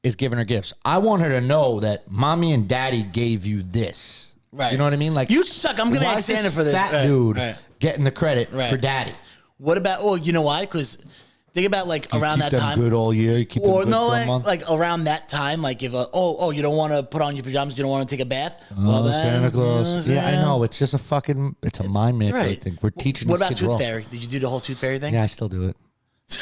is giving her gifts? I want her to know that mommy and daddy gave you this. Right. You know what I mean? Like, you suck. I'm going to ask Santa for this. Fat dude getting the credit for daddy. What about, well, you know why? Because think about like around that time. Good all year. You keep them good for a month. Like around that time, like if you don't want to put on your pajamas, you don't want to take a bath. Well, then, Santa Claus. Yeah, I know. It's just it's a mind manipulating thing. We're teaching. What about kids Tooth wrong. Fairy? Did you do the whole Tooth Fairy thing? Yeah, I still do it.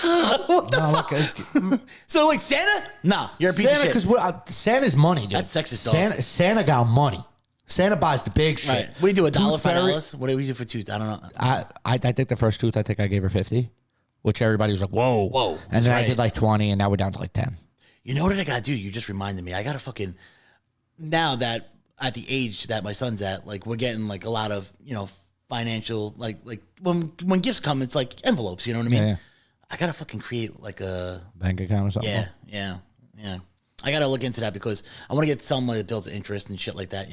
What the fuck? So like Santa? Nah, you're a piece of shit. Because Santa's money, dude. That's sexist, dog. Santa got money. Santa buys the big shit. Right. What do you do? $1, Tooth Fairy? $5? What do we do for tooth? I don't know. I think the first tooth, I think I gave her 50, which everybody was like, whoa. And then I did like 20, and now we're down to like 10. You know what I gotta do? You just reminded me. I gotta fucking, now that at the age that my son's at, like we're getting like a lot of, financial, like when gifts come, it's like envelopes, you know what I mean? Yeah. I gotta fucking create like a bank account or something. Yeah. I gotta look into that because I want to get somebody that builds interest and shit like that,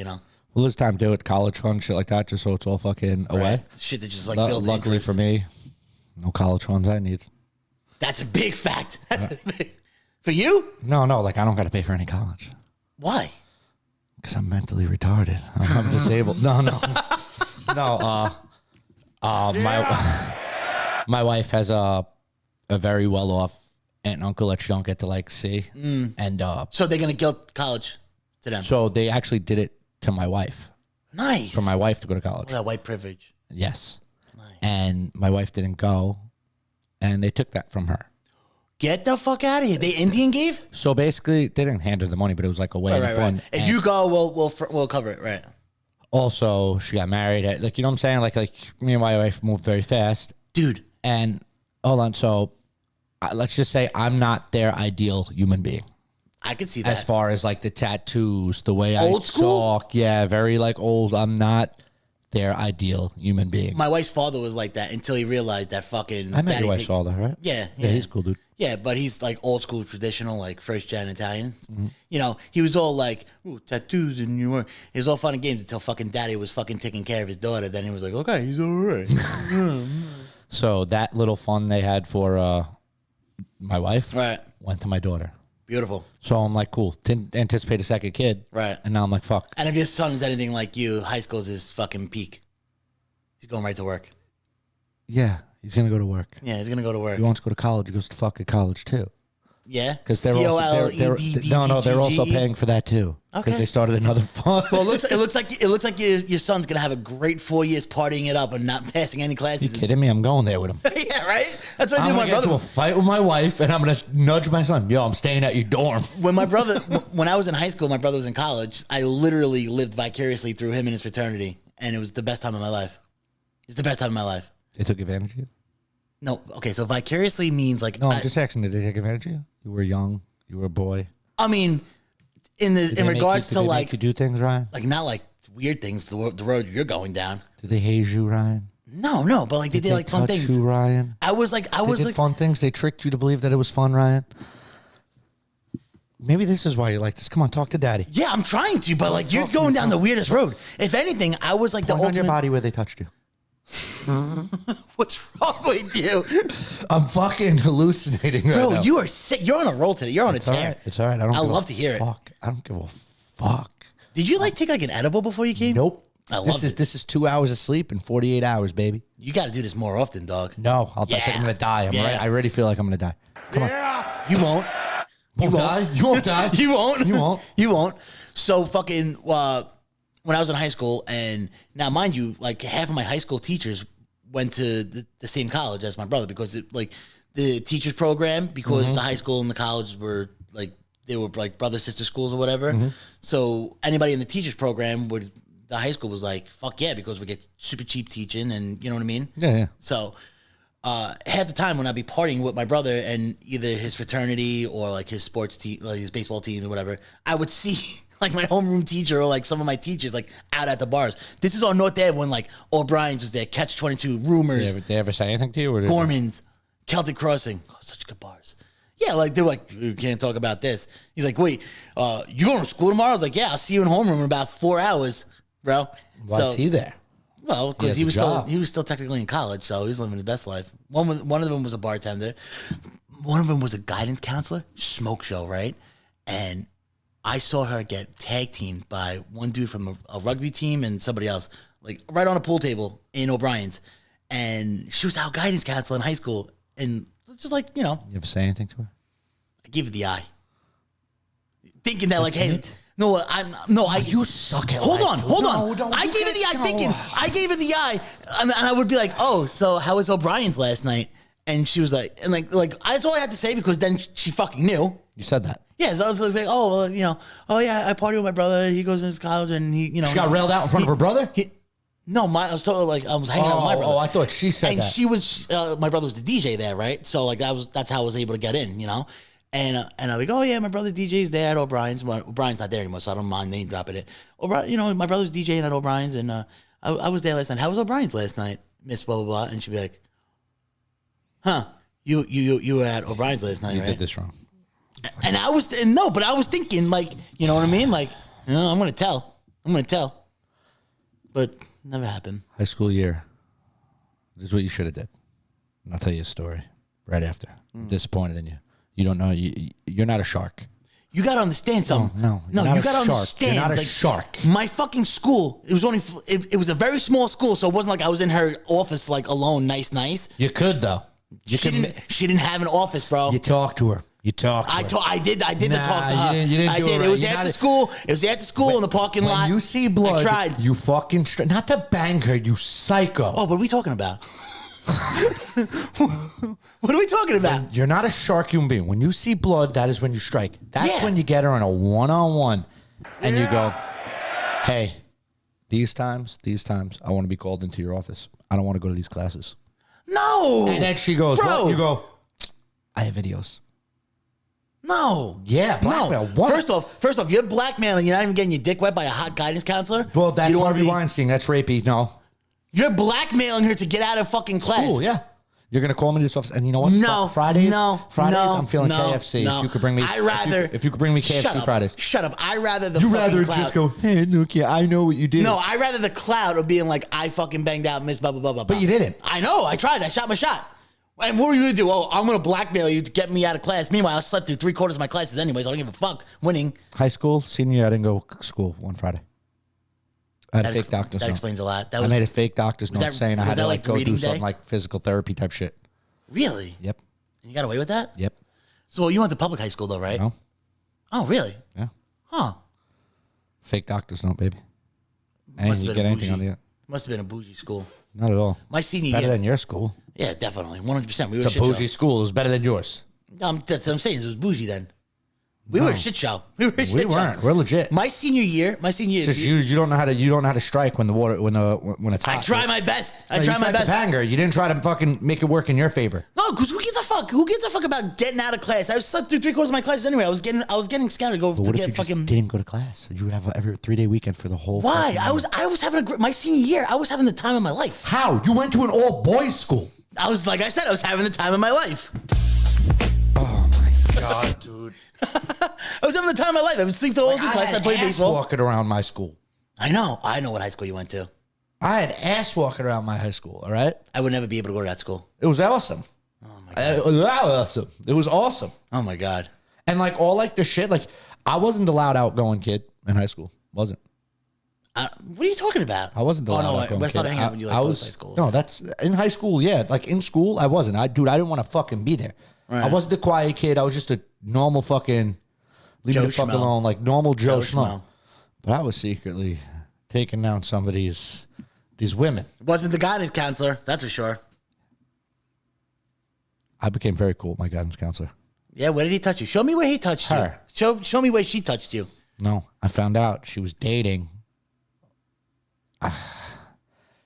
Well, this time do it, college fund, shit like that, just so it's all fucking away. Shit that just like builds luckily interest. for me, no college funds I need. That's a big fact. For you? No, like I don't got to pay for any college. Why? Because I'm mentally retarded. I'm disabled. No. My wife has a very well off aunt and uncle that you don't get to like see, and so they're gonna guilt college to them. So they actually did it to my wife. Nice. For my wife to go to college. That white privilege. Yes. Nice. And my wife didn't go, and they took that from her. Get the fuck out of here. They Indian gave? So basically, they didn't hand her the money, but it was like a way to fund. If you go, we'll cover it, right? Also, she got married. Like, you know what I'm saying? Like me and my wife moved very fast. Dude. And hold on. So let's just say I'm not their ideal human being. I could see that. As far as like the tattoos, the way old I school? talk. Yeah, very like old. I'm not their ideal human being. My wife's father was like that until he realized that fucking. I met your wife's father, right? Yeah, he's a cool dude. Yeah, but he's like old school, traditional, like first gen Italian. You know, he was all like, "Ooh, tattoos," and you were. It was all fun and games until fucking daddy was fucking taking care of his daughter. Then he was like, "Okay, he's all right." So that little fun they had for my wife, Right. went to my daughter. Beautiful. So I'm like, cool. Didn't anticipate a second kid. Right. And now I'm like, fuck. And if your son is anything like you, high school is his fucking peak. He's going right to work. Yeah, he's gonna go to work. Yeah, he's gonna go to work. He wants to go to college. He goes to fucking college too. Yeah, Because they're also paying for that too. Because Okay. they started another fund. Well, it looks like your son's gonna have a great 4 years partying it up and not passing any You classes. kidding me? I'm going there with him. Yeah, right. That's what I I'm did with gonna my get brother. into a fight with my wife, and I'm gonna nudge my son. Yo, I'm staying at your dorm. When I was in high school, my brother was in college. I literally lived vicariously through him and his fraternity, and it was the best time of my life. It's the best time of my life. They took advantage of you? No, okay, so vicariously means like No, I'm just asking. Did they take advantage of you? You were young. You were a boy. I mean, in regards to did they like make you do things, Ryan? like not like weird things. The road you're going down. Did they haze you, Ryan? No, but like they did like fun touch things. you, Ryan? I was like, They did fun things. They tricked you to believe that it was fun, Ryan. Maybe this is why you like this. Come on, talk to Daddy. Yeah, I'm trying to, but like you're going down the weirdest road. If anything, I was like the Point on your ultimate. body where they touched you. What's wrong with you, I'm fucking hallucinating right bro? now. You are sick. You're on a roll today. You're on It's a all tear. right. It's all right. I love to hear it. Fuck. I don't give a fuck. Did you like take like an edible before you came? Nope. I love it. This is 2 hours of sleep in 48 hours, baby. You got to do this more often, dog. No, I think Yeah. I'm gonna die. Yeah. I already feel like I'm gonna die. Come on. You won't. Won't die? You won't die. You won't. You won't. You won't. So fucking when I was in high school, and now mind you, like half of my high school teachers went to the same college as my brother because like the teachers program, because the high school and the college were like they were like brother sister schools or whatever. So anybody in the teachers program would the high school was like fuck yeah, because we get super cheap teaching, and you know what I mean. Yeah. So half the time when I'd be partying with my brother and either his fraternity or like his sports team, like his baseball team or whatever, I would see like my homeroom teacher or like some of my teachers like out at the bars. This is on North Ave when like O'Brien's was there, Catch 22, Rumors, They ever say anything to you? Or Gorman's, Celtic Crossing. Oh, such good bars. Yeah, like they were like, you can't talk about this. He's like, wait, you going to school tomorrow? I was like, yeah, I'll see you in homeroom in about 4 hours, bro. Why is he there? Well, because He has a job. he was still technically in college, so he was living his best life. One of them was a bartender. One of them was a guidance counselor. Smoke show, right? And I saw her get tag teamed by one dude from a rugby team and somebody else, like right on a pool table in O'Brien's. And she was our guidance counselor in high school. And just like, you know, You ever say anything to her? I gave her the eye. Thinking that like, That's hey, it? You suck at Hold life, on, dude. hold No, on. don't I do gave her that. the eye No. thinking. I gave her the eye, and I would be like, "Oh, so how was O'Brien's last night?" And she was like, and like that's all I had to say because then she fucking knew. You said that. Yeah, so I was like, "Oh, well, you know, oh yeah, I party with my brother. He goes into college, and he, you know, She got railed out in front of her brother? No, I was told like I was hanging out with my brother. Oh, I thought she said and that. she was my brother was the DJ there, right? So like that's how I was able to get in, you know. And I was like, oh yeah, my brother DJ's there at O'Brien's. Well, O'Brien's not there anymore, so I don't mind name dropping it. You know, my brother's DJing at O'Brien's, and I was there last night. How was O'Brien's last night, Miss blah blah blah? And she'd be like, huh, you were at O'Brien's last night, You right? did this wrong. And I was but I was thinking like, you know what I mean? Like, you know, I'm gonna tell, but never happened. High school year. This is what you should have did. And I'll tell you a story right after. I'm disappointed in you. You don't know. You're not a shark. You gotta understand something. No, you're not you a gotta shark. understand. You're not a like, shark. My fucking school. It was only. It was a very small school, so it wasn't like I was in her office like alone. Nice. You could though. She didn't have an office, bro. You talk to her. You talk to her. I did to Nah, talk to her. you didn't I do did. it It was right. You're after not- school. It was after school in the parking lot. When you see blood, I tried. you fucking not to bang her, you psycho. Oh, what are we talking about? What are we talking about? You're not a shark human being. When you see blood, that is when you strike. That's Yeah. when you get her in a one-on-one, and you go, "Hey, these times, I want to be called into your office. I don't want to go to these classes." No. And then she goes, Bro. "What?" You go, "I have videos." No. Yeah, blackmail. No. What? First off, you're blackmailing. You're not even getting your dick wet by a hot guidance counselor. Well, that's You don't wanna Harvey be- Weinstein. That's rapey. No. You're blackmailing her to get out of fucking class. School, yeah. You're gonna call me to this office, and you know what? No, Fridays. I'm feeling no, KFC. no. If you could bring me, if you could bring me KFC shut up, Fridays. Shut up. I rather the You fucking rather clout. just go, hey, Nukia, I know what you did. No, I rather the cloud of being like, I fucking banged out Miss blah blah blah blah. But you didn't. I know. I tried. I shot my shot. And what were you gonna do? Oh, I'm gonna blackmail you to get me out of class. Meanwhile, I slept through 3/4 of my classes anyway, so I don't give a fuck. Winning. High school, senior year, I didn't go to school one Friday. I had a fake doctor's That note. explains a lot. I made a fake doctor's note that- saying I was had that to like go do reading day? something like physical therapy type shit. Really? Yep. You got away with that? Yep. So you went to public high school though, right? No. Oh, really? Yeah. Huh. Fake doctor's note, baby. And Must you have get been a anything on bougie. the Must have been a bougie school. not at all. My senior Better year. than your school. Yeah, definitely. 100%. We were It's a bougie school. It was better than yours. That's what I'm saying. It was bougie then. We were a shit show. We were a shit We show. weren't. We're legit. My senior year. It's just you don't know how to strike when it's hot. I try my best. I No, try you my tried to best. panger. You didn't try to fucking make it work in your favor. No, because who gives a fuck? Who gives a fuck about getting out of class? I slept through 3/4 of my classes anyway. I was getting scouted to go But to what if get you just fucking. didn't go to class? You would have every 3-day weekend for the whole. Why? fucking I was having my senior year. I was having the time of my life. How? You went to an all boys school. I was like I said, I was having the time of my life. Oh my god, dude! I was having the time of my life. I would sleep the whole class. I had played ass baseball. walking around my school. I know what high school you went to. I had ass walking around my high school. All right, I would never be able to go to that school. it was awesome. Oh my god. It was awesome. It was awesome. Oh my god. And like all like the shit, like I wasn't the loud outgoing kid in high school. Wasn't. What are you talking about? I wasn't the loud Oh no, outgoing we're kid. starting hanging out when you like I both was high school. No, that's in high school. Yeah, like in school, I wasn't. I didn't want to fucking be there. Right. I wasn't the quiet kid. I was just a normal fucking leave me Joe the fuck Schmo. alone, like normal Joe Joe Schmo. Schmo. But I was secretly taking down some of these women. Wasn't the guidance counselor, that's for sure. I became very cool with my guidance counselor. Yeah, where did he touch you? Show me where he touched Her. you. Show me where she touched you. No, I found out she was dating.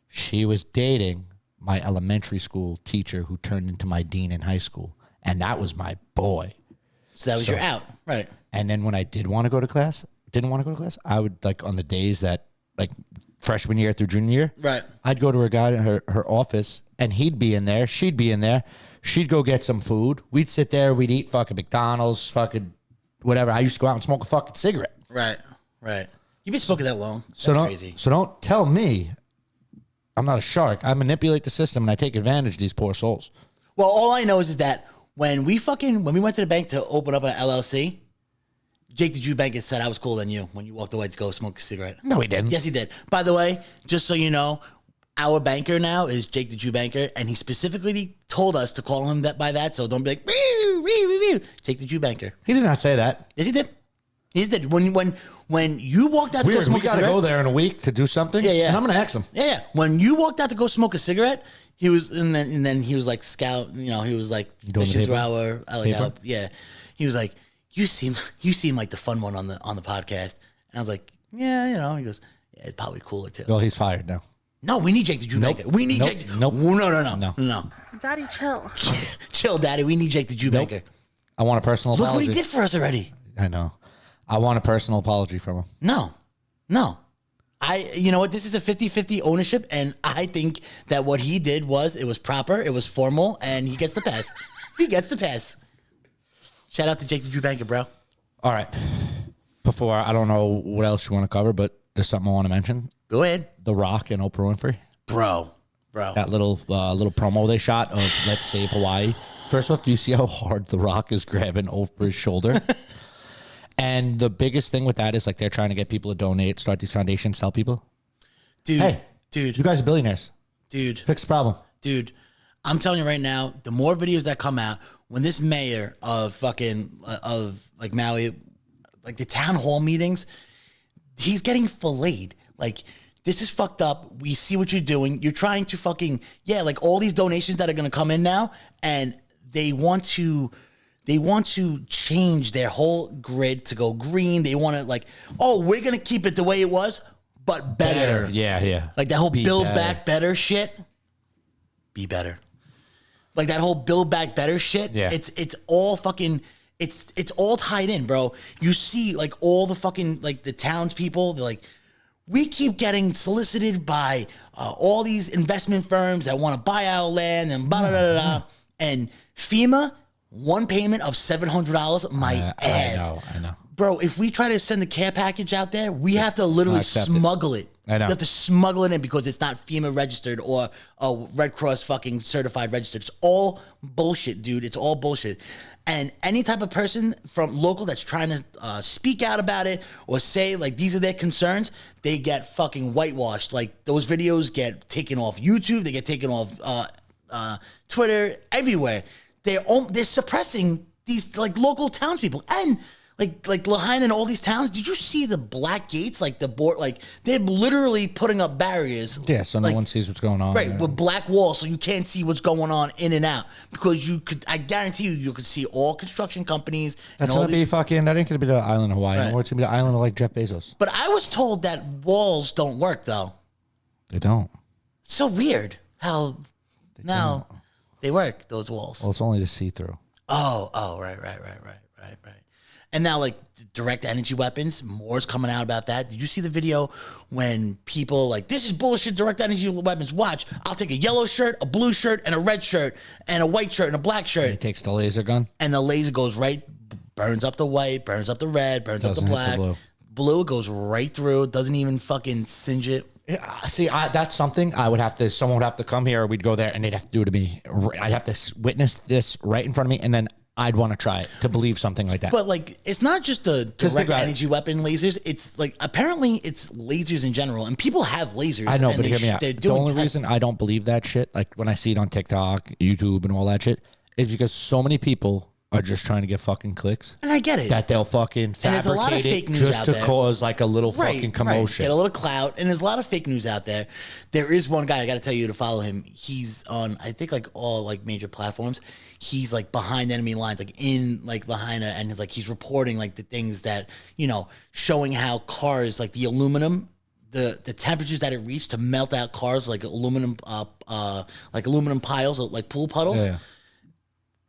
She was dating my elementary school teacher who turned into my dean in high school. And that was my boy. So that was your out. Right. And then when I didn't want to go to class, I would like on the days that like freshman year through junior year, Right. I'd go to her office and he'd be in there. She'd be in there. She'd go get some food. We'd sit there. We'd eat fucking McDonald's, fucking whatever. I used to go out and smoke a fucking cigarette. Right. You've been smoking that long. So That's crazy. So don't tell me I'm not a shark. I manipulate the system and I take advantage of these poor souls. Well, all I know is that when we went to the bank to open up an LLC, Jake the Jew Banker said I was cooler than you when you walked away to go smoke a cigarette. No, he didn't. Yes, he did. By the way, just so you know, our banker now is Jake the Jew Banker, and he specifically told us to call him that by that. So don't be like, "Wee, wee, wee, wee." Jake the Jew Banker. He did not say that. Yes, he did. He did. When you walked out to go Weird. smoke We a got to cigarette. go there in a week to do something. Yeah. And I'm going to ask him. Yeah. When you walked out to go smoke a cigarette, he was, and then he was like scout. You know, he was like Doing the fishing through paper? our yeah. He was like, you seem like the fun one on the podcast, and I was like, yeah, you know. He goes, yeah, it's probably cooler too. Well, he's fired now. No, we need Jake the Jew Nope. Banker. We need Nope. Jake. Nope. No. Daddy, chill. Chill, Daddy. We need Jake the Jew Nope. Banker. I want a personal Look apology. what he did for us already. I know. I want a personal apology from him. No. You know what? This is a 50-50 ownership, and I think that what he did was proper, it was formal, and he gets the pass. He gets the pass. Shout out to Jake the Jew Banker, bro. All right. Before, I don't know what else you want to cover, but there's something I want to mention. Go ahead. The Rock and Oprah Winfrey. Bro. That little promo they shot of Let's Save Hawaii. First off, do you see how hard The Rock is grabbing Oprah's shoulder? And the biggest thing with that is like they're trying to get people to donate, start these foundations, tell people. Dude. You guys are billionaires. Dude. Fix the problem. Dude. I'm telling you right now, the more videos that come out, when this mayor of like Maui, like the town hall meetings, he's getting filleted. Like, this is fucked up. We see what you're doing. You're trying to fucking, like all these donations that are going to come in now, and they want to change their whole grid to go green. They want to like, we're going to keep it the way it was, but better. Yeah. Like that whole Be build better. back better shit. Be better. Like that whole build back better shit. Yeah. It's all fucking, it's all tied in, bro. You see like all the fucking, like the townspeople, they're like, we keep getting solicited by all these investment firms that want to buy our land and blah, blah, blah, blah. And FEMA, one payment of $700, my ass. I know. Bro, if we try to send the care package out there, we have to literally smuggle it. I know. You have to smuggle it in because it's not FEMA registered or Red Cross fucking certified registered. It's all bullshit, dude. It's all bullshit. And any type of person from local that's trying to speak out about it or say, like, these are their concerns, they get fucking whitewashed. Like, those videos get taken off YouTube. They get taken off Twitter, everywhere. They're suppressing these, like, local townspeople. And like Lahaina and all these towns, did you see the black gates? Like the board, like they're literally putting up barriers. Yeah, so no one sees what's going on. Right, with black walls, so you can't see what's going on in and out. Because I guarantee you could see all construction companies. That's and all gonna be fucking. That ain't gonna be the island of Hawaii anymore. It's gonna be the island of like Jeff Bezos. But I was told that walls don't work though. They don't. So weird how now they work, those walls. Well, it's only to see through. Oh, right. And now, like, direct energy weapons, more's coming out about that. Did you see the video when people, like, this is bullshit, direct energy weapons. Watch, I'll take a yellow shirt, a blue shirt, and a red shirt, and a white shirt, and a black shirt. And he takes the laser gun. And the laser goes right, burns up the white, burns up the red, burns up the black. Blue goes right through, doesn't even fucking singe it. See, that's something someone would have to come here, or we'd go there, and they'd have to do it to me. I'd have to witness this right in front of me, and then I'd want to try it to believe something like that. But like, it's not just the direct energy weapon lasers. It's like, apparently it's lasers in general, and people have lasers. I know, and but hear me out. The only reason I don't believe that shit, like when I see it on TikTok, YouTube, and all that shit, is because so many people are just trying to get fucking clicks. And I get it. That they'll fucking fabricate a lot of fake news just out to there. cause like a little fucking commotion. Get a little clout. And there's a lot of fake news out there. There is one guy, I got to tell you to follow him. He's on, I think, like all like major platforms. He's like behind enemy lines, like in like Lahaina, and it's like he's reporting like the things that, you know, showing how cars, like the aluminum, the temperatures that it reached to melt out cars, like aluminum piles, like pool puddles. Yeah.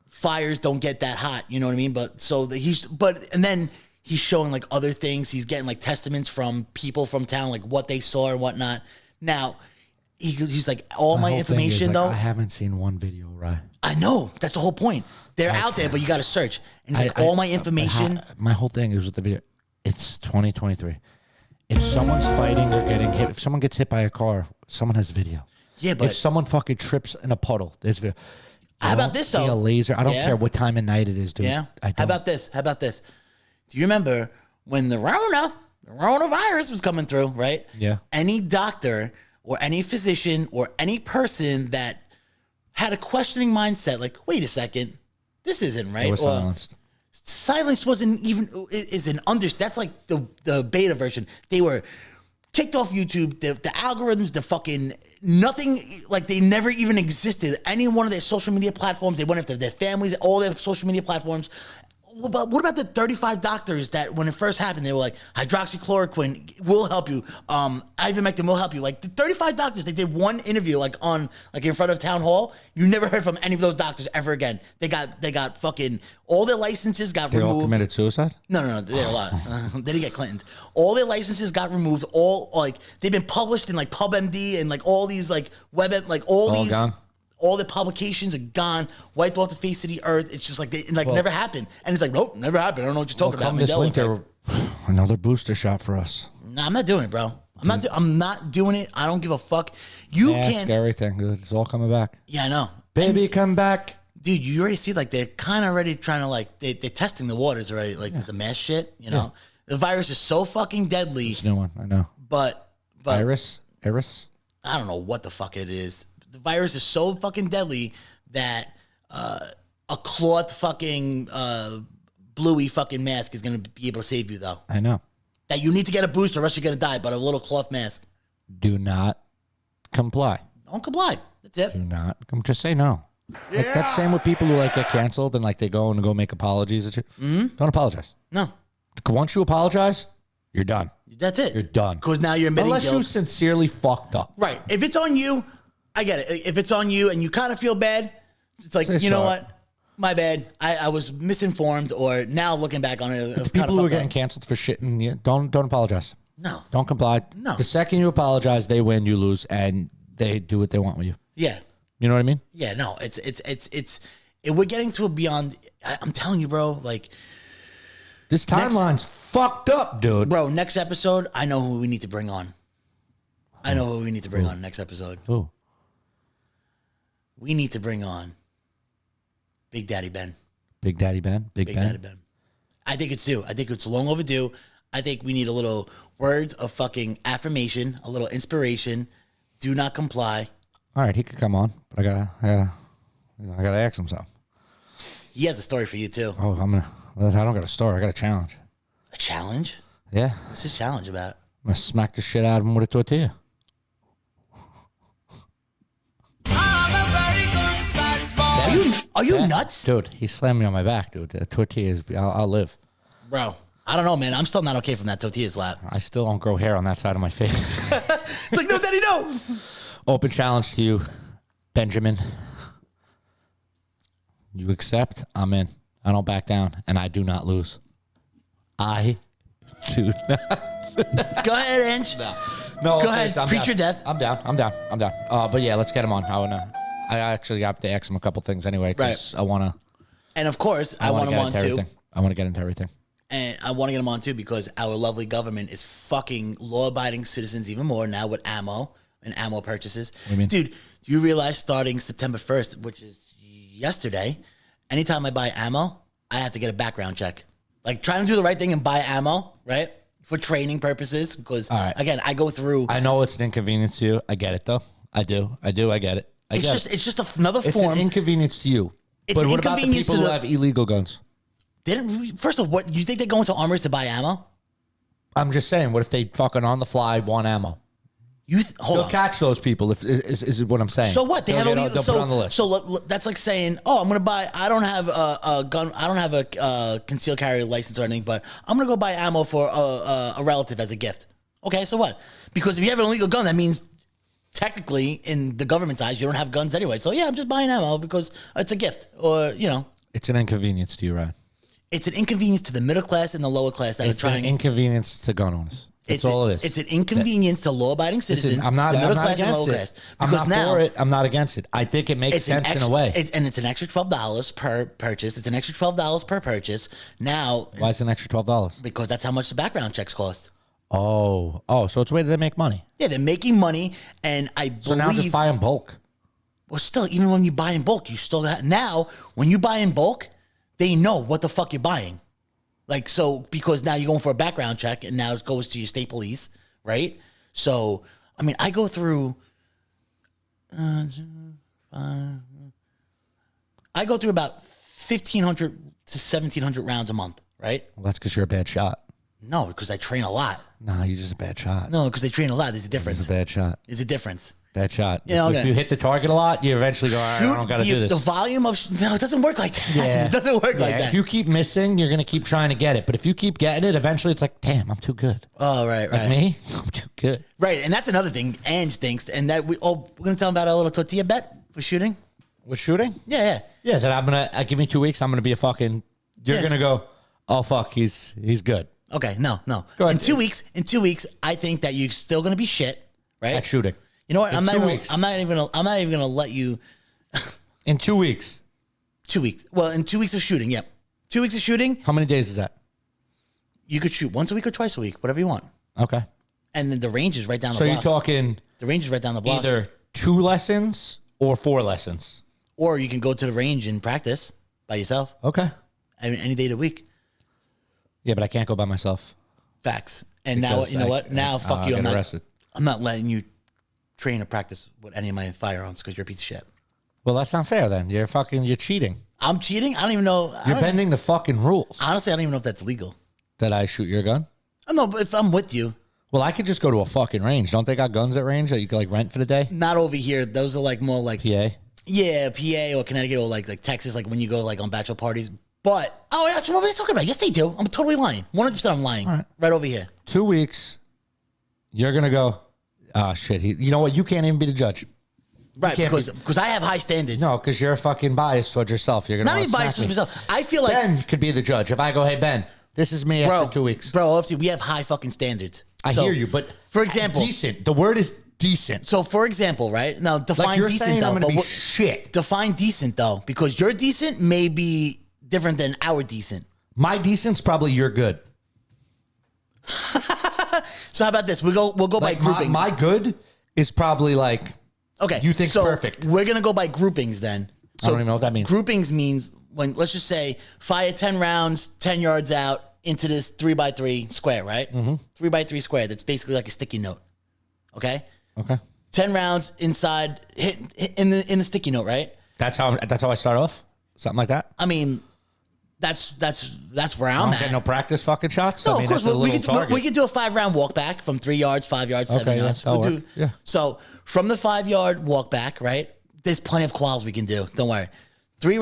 Fires don't get that hot, you know what I mean? And then he's showing like other things. He's getting like testaments from people from town, like what they saw and whatnot. Now, he's like, all my information though. I haven't seen one video, right? I know. That's the whole point. They're out there, but you got to search. And he's like, all my information. My whole thing is with the video. It's 2023. If someone's fighting or getting hit, if someone gets hit by a car, someone has video. Yeah, but if someone fucking trips in a puddle, there's video. How about this though? A laser. I don't care what time of night it is, dude. Yeah. How about this? Do you remember when the coronavirus was coming through, right? Yeah. Any doctor or any physician or any person that had a questioning mindset, like, wait a second, this isn't right. They were silenced. Silence wasn't even that's like the beta version. They were kicked off YouTube, the algorithms, the fucking nothing, like they never even existed. Any one of their social media platforms, they went after their families, all their social media platforms. What about the 35 doctors that when it first happened, they were like, hydroxychloroquine will help you. Ivermectin will help you. Like the 35 doctors, they did one interview like in front of town hall. You never heard from any of those doctors ever again. They got fucking, all their licenses got removed. They all committed suicide? No, they're a lot. They didn't get Clinton. All their licenses got removed. All like they've been published in like PubMD and like all these like web, like all these. Gone? All the publications are gone, wiped off the face of the earth. It's just like never happened, and it's like nope, never happened. I don't know what you're talking about. Come this winter, another booster shot for us. Nah, I'm not doing it, bro. I'm not doing it. I don't give a fuck. You can't. Scary thing, dude. It's all coming back. Yeah, I know. Baby, come back, dude. You already see like they're kind of already trying to like they're testing the waters already, like with the mass shit. You know, the virus is so fucking deadly. It's a new one, I know. But Iris. I don't know what the fuck it is. The virus is so fucking deadly that a cloth fucking bluey fucking mask is going to be able to save you, though. I know. That you need to get a booster or else you're going to die, but a little cloth mask. Do not comply. Don't comply. That's it. Do not. Just say no. Yeah. Like that's same with people who like get canceled and like they go make apologies and shit. Mm-hmm. Don't apologize. No. Once you apologize, you're done. That's it. You're done. Because now you're admitting unless guilt. you sincerely fucked up. Right. If it's on you, I get it. If it's on you and you kind of feel bad, it's like, you know what? My bad. I was misinformed, or now looking back on it, it's people who are getting canceled for shit, and don't apologize. No. Don't comply. No. The second you apologize, they win, you lose, and they do what they want with you. Yeah. You know what I mean? Yeah, no, we're getting to a beyond. I'm telling you, bro. Like, This timeline's fucked up, dude. bro, next episode, I know who we need to bring on. I know who we need to bring on next episode. Who? We need to bring on Big Daddy Ben. Big Daddy Ben? Big Daddy Ben. I think it's due. I think it's long overdue. I think we need a little words of fucking affirmation, a little inspiration. Do not comply. All right, he could come on, but I gotta ask him something. He has a story for you too. Oh, I don't got a story. I got a challenge. A challenge? Yeah. What's his challenge about? I'm gonna smack the shit out of him with a tortilla. Are you nuts? Dude, he slammed me on my back, dude. The tortilla is, I'll live. Bro, I don't know, man. I'm still not okay from that tortilla slap. I still don't grow hair on that side of my face. It's like, no, daddy, no. Open challenge to you, Benjamin. You accept? I'm in. I don't back down, and I do not lose. I do not. Go ahead, Inch. No, Go ahead. I'm Preach down. your death. I'm down. But yeah, let's get him on. I actually have to ask him a couple things anyway, because I want to. And of course, I want him on too. I want to get into everything. And I want to get him on too because our lovely government is fucking law-abiding citizens even more now with ammo and ammo purchases. What do you mean? Dude, do you realize starting September 1st, which is yesterday, anytime I buy ammo, I have to get a background check. Like trying to do the right thing and buy ammo, right? For training purposes. Because, again, I go through. I know it's an inconvenience to you. I get it, though. I get it. It's just another It's form. an inconvenience to you. It's but an what about the inconvenience people to who have illegal guns? First of all, what you think they go into armories to buy ammo? I'm just saying, what if they fucking on the fly want ammo? Hold They'll on. catch those people. Is what I'm saying. So what? They They'll have get- illegal. they'll put it on the list. So that's like saying, oh, I'm gonna buy. I don't have a gun. I don't have a concealed carry license or anything, but I'm gonna go buy ammo for a relative as a gift. Okay, so what? Because if you have an illegal gun, that means technically, in the government's eyes, you don't have guns anyway. So yeah, I'm just buying ammo because it's a gift, or It's an inconvenience to you, Ryan. it's an inconvenience to the middle class and the lower class that It's are trying. an inconvenience to gun owners. That's all it is. It's an inconvenience to law-abiding citizens. Listen, I'm not the middle class and against lower it. class. I'm Because not now for it. I'm not against it. I think it makes sense in a way. It's an extra $12 per purchase. It's an extra $12 per purchase. Now, Why is it an extra $12? because that's how much the background checks cost. Oh, so it's a way that they make money. Yeah, they're making money, and I So now just believe. buy in bulk. Well, still, even when you buy in bulk, you still got now. When you buy in bulk, they know what the fuck you're buying. Like so, because now you're going for a background check, and now it goes to your state police, right? So, I mean, I go through. I go through about 1,500 to 1,700 rounds a month, right? Well, that's because you're a bad shot. No, because I train a lot. No, you're just a bad shot. No, because they train a lot. There's a difference. It's a bad shot. There's a difference. Bad shot. Yeah, okay. If you hit the target a lot, you eventually go, all right, I don't got to do this. The volume of no, it doesn't work like that. Yeah. It doesn't work like that. If you keep missing, you're going to keep trying to get it. But if you keep getting it, eventually it's like, damn, I'm too good. Oh, right. Like me, I'm too good. Right, and that's another thing. Ange thinks, and that we're gonna tell him about our little tortilla bet for shooting. With shooting? Yeah. Yeah, that I'm going to, give me 2 weeks, I'm going to be a fucking, you're Yeah. going to go, oh, fuck, he's good. Okay, no. Go ahead. In 2 weeks, I think that you're still gonna be shit, right? At shooting. You know what? In I'm not 2 even. weeks. I'm not even gonna let you. In 2 weeks. 2 weeks. Well, in 2 weeks of shooting, yep. 2 weeks of shooting, How many days is that? you could shoot once a week or twice a week, whatever you want. Okay. And then the range is right down the So block. you're talking The range is right down the block. either 2 lessons or 4 lessons. Or you can go to the range and practice by yourself. Okay. I mean, any day of the week. Yeah, but I can't go by myself. Facts. And now, Because you know what? Now, fuck I'll you. get arrested. I'm not letting you train or practice with any of my firearms because you're a piece of shit. Well, that's not fair then. You're cheating. I'm cheating? I don't even know. You're bending the fucking rules. Honestly, I don't even know if that's legal. That I shoot your gun? I don't know, but if I'm with you, Well, I could just go to a fucking range. Don't they got guns at range that you could like rent for the day? not over here. Those are like more like PA? yeah, PA or Connecticut or like Texas, like when you go like on bachelor parties. But actually, what are we talking about? Yes, they do. I'm totally lying. 100%, I'm lying. Right over here. 2 weeks. You're gonna go. Ah, shit. You know what? You can't even be the judge. Right, can't because I have high standards. No, because you're fucking biased towards yourself. You're gonna Not wanna even biased smack towards me. myself. I feel like Ben could be the judge. If I go, hey Ben, This is me after 2 weeks. Bro, obviously, we have high fucking standards. I hear you, but for example, decent. The word is decent. So, for example, right now, define Like you're decent saying, though. I'm gonna be shit. Define decent though, because your decent may be different than our decent. My decent's probably your good. So how about this? We'll go by groupings. My good is probably like okay. You think's perfect. We're gonna go by groupings then. So I don't even know what that means. Groupings means when, let's just say, fire 10 rounds, 10 yards out into this 3x3 square, right? 3x3 square. That's basically like a sticky note. Okay. Okay. 10 rounds inside, hit in the sticky note, right? That's how I start off. Something like that. I mean, that's where I I'm don't at. get no practice fucking shots. No, I mean, of course that's a we little target. can do a 5-round walk back from 3 yards, 5 yards, 7 Okay, yeah, yards. that'll We'll work. do Yeah. So from the 5-yard walk back, right? There's plenty of quals we can do. Don't worry. 3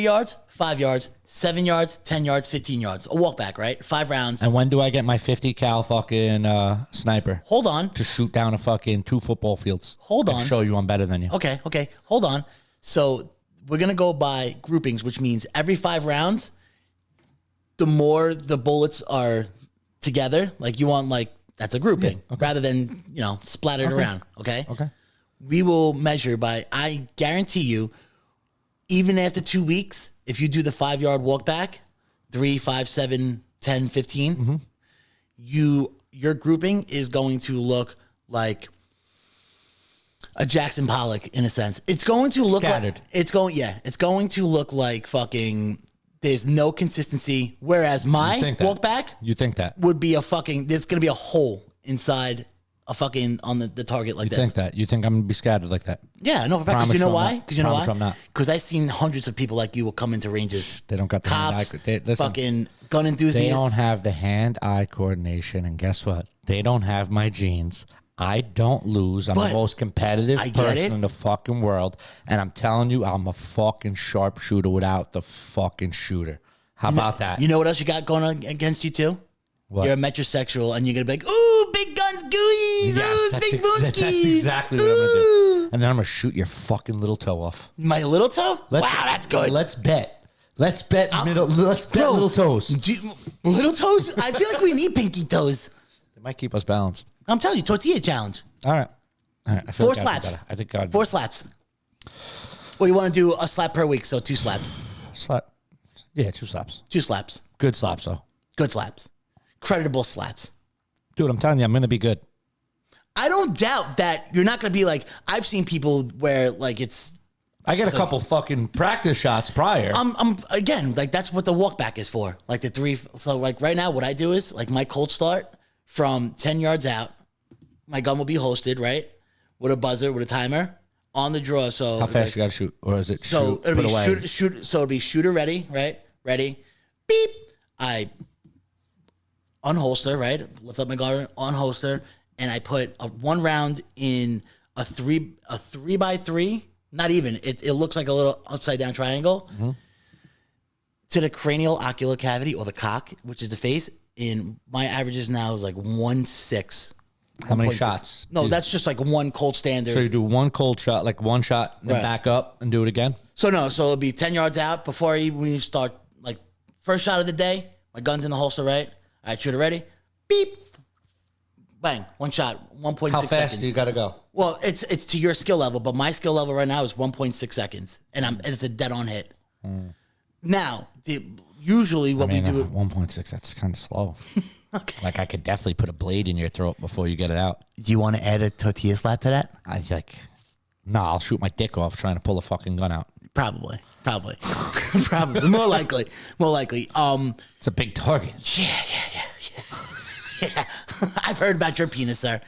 yards, 5 yards, 7 yards, 10 yards, 15 yards. A walk back, right? 5 rounds. And when do I get my 50 cal fucking sniper Hold on. to shoot down a fucking 2 football fields? Hold and on. show you I'm better than you. Okay. Hold on. So we're gonna go by groupings, which means every 5 rounds, the more the bullets are together, like you want, like that's a grouping rather than splattered around. Okay. Okay. We will measure by. I guarantee you, even after 2 weeks, if you do the 5-yard walk back, 3, 5, 7, 10, 15, your grouping is going to look like a Jackson Pollock in a sense. It's going to look Scattered. like it's going to look like fucking there's no consistency. Whereas my walk back You think that? would be there's gonna be a hole inside a fucking on the target like You this. think that? You think I'm gonna be scattered like that? Yeah, no, for fact, because Promise you know I'm why? not. Because you know Promise why? I'm not. Because I've seen hundreds of people like you will come into ranges. They don't got the Cops, hand-eye. Listen, fucking gun enthusiasts. they don't have the hand-eye coordination, and guess what? They don't have my genes. I don't lose. I'm But the most competitive I get person it. in the fucking world, and I'm telling you, I'm a fucking sharpshooter without the fucking shooter. How about that? You know what else you got going on against you too? What? You're a metrosexual, and you're gonna be like, "Ooh, big guns, gooeyes, ooh, big boonskis." That's exactly what I'm gonna do. And then I'm gonna shoot your fucking little toe off. My little toe? Wow, that's good. Let's bet. Let's bet little toes. Little toes? I feel like we need pinky toes. They might keep us balanced. I'm telling you, tortilla challenge. All right. I feel 4 like I'd be slaps. better. I think God. 4 slaps. Or you want to do a slap per week, so 2 slaps. slap. Yeah, 2 slaps. 2 slaps. Good slaps though. Good slaps. Creditable slaps. Dude, I'm telling you, I'm gonna be good. I don't doubt that you're not going to be like, I've seen people where like I get a couple fucking practice shots prior. I'm again, like that's what the walk back is for. Like the 3, so like right now what I do is like my cold start from 10 yards out, my gun will be holstered, right? With a buzzer, with a timer on the draw. So How fast you gotta shoot? Or is it So shoot, it'll put be away? shoot. So it'll be shooter ready, right? Ready. Beep. I unholster, right? Lift up my gun, unholster, and I put 1 round in a 3x3. Not even. It looks like a little upside down triangle to the cranial ocular cavity or the cock, which is the face. And my averages now is like 1.6. How many 1.6. shots? No, that's just like 1 cold standard. So you do 1 cold shot, like 1 shot, and then Right. back up and do it again? So it'll be 10 yards out before when you start, like, first shot of the day, my gun's in the holster, right? All right, shooter ready. Beep. Bang. 1 shot, 1.6 How seconds. fast do you gotta go? Well, it's to your skill level, but my skill level right now is 1.6 seconds, and it's a dead on hit. Now, usually what we do. 1.6, that's kind of slow. Okay. Like I could definitely put a blade in your throat before you get it out. Do you want to add a tortilla slap to that? I'll shoot my dick off trying to pull a fucking gun out. Probably. Probably. More likely. It's a big target. Yeah. I've heard about your penis, sir.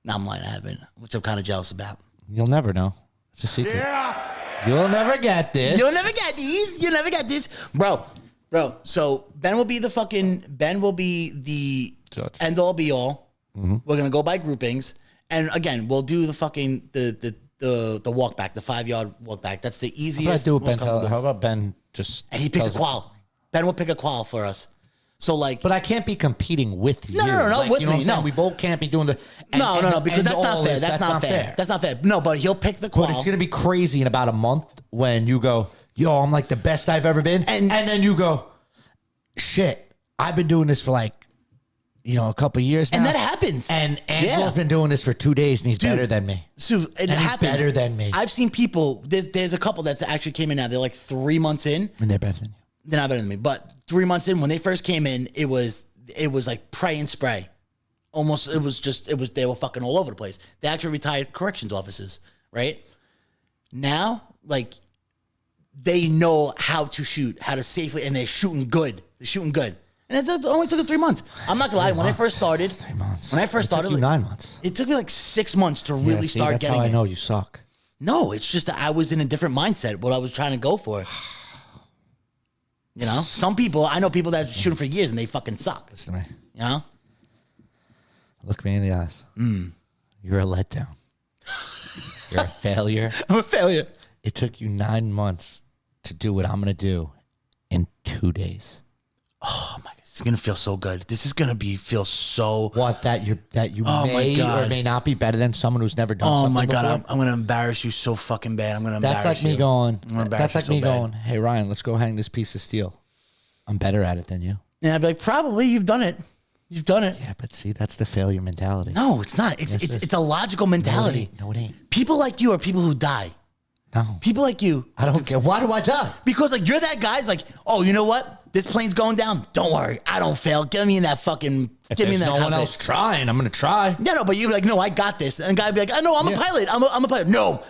No, I'm lying. I haven't, which I'm kind of jealous about. You'll never know. It's a secret. Yeah. You'll never get this. You'll never get these. You'll never get this. Bro. So Ben will be the Judge. end all be all. We're going to go by groupings. And again, we'll do the fucking, the walk back, the 5-yard walk back. That's the easiest. How most comfortable. about Ben just... And he picks a tells us- qual. Ben will pick a qual for us. So like, But I can't be competing with you. No, with you know me, what I'm saying? no. We both can't be doing the... no, because that's not fair. this. That's not fair. That's not fair. No, but he'll pick the qual. But it's going to be crazy in about a month when you go, yo, I'm like the best I've ever been. And then you go, shit, I've been doing this for like, a couple of years now. And that happens. And Angelo's been doing this for 2 days and he's better than me. So it happens. He's better than me. I've seen people, there's a couple that actually came in now. They're like 3 months in. And they're better than you. They're not better than me. But 3 months in, when they first came in, it was like pray and spray. Almost, they were fucking all over the place. They actually retired corrections officers, right? Now, like, they know how to shoot, how to safely, and they're shooting good. And it only took them 3 months. I'm not gonna lie. When I first started, 3 months. When I first started, It took you 9 months. It took me like 6 months to really start that's getting how I it. know you suck. No, it's just that I was in a different mindset. What I was trying to go for. Some people, I know people that's shooting for years and they fucking suck. Listen to me. Look me in the eyes. You're a letdown. You're a failure. I'm a failure. It took you 9 months to do what I'm going to do in 2 days. Oh my God, it's gonna feel so good. This is gonna feel so. What that you Oh my may God. or may not be better than someone who's never done Oh something my God, before. I'm gonna embarrass you so fucking bad. I'm gonna embarrass That's like you. me going. I'm gonna embarrass That's you like so me bad. going. Hey Ryan, let's go hang this piece of steel. I'm better at it than you. And I'd be like, probably you've done it. You've done it. Yeah, but see, that's the failure mentality. No, it's not. It's a logical mentality. No, it ain't. People like you are people who die. No, People like you, I don't care. Why do I die? because like you're that guy. It's like, oh, you know what? This plane's going down. Don't worry, I don't fail. Give me in that fucking. If Give me in there's that. no one cockpit. else trying, I'm gonna try. Yeah, no, but you're like, no, I got this. And the guy would be like, oh, no, I'm a pilot. I'm a pilot. No.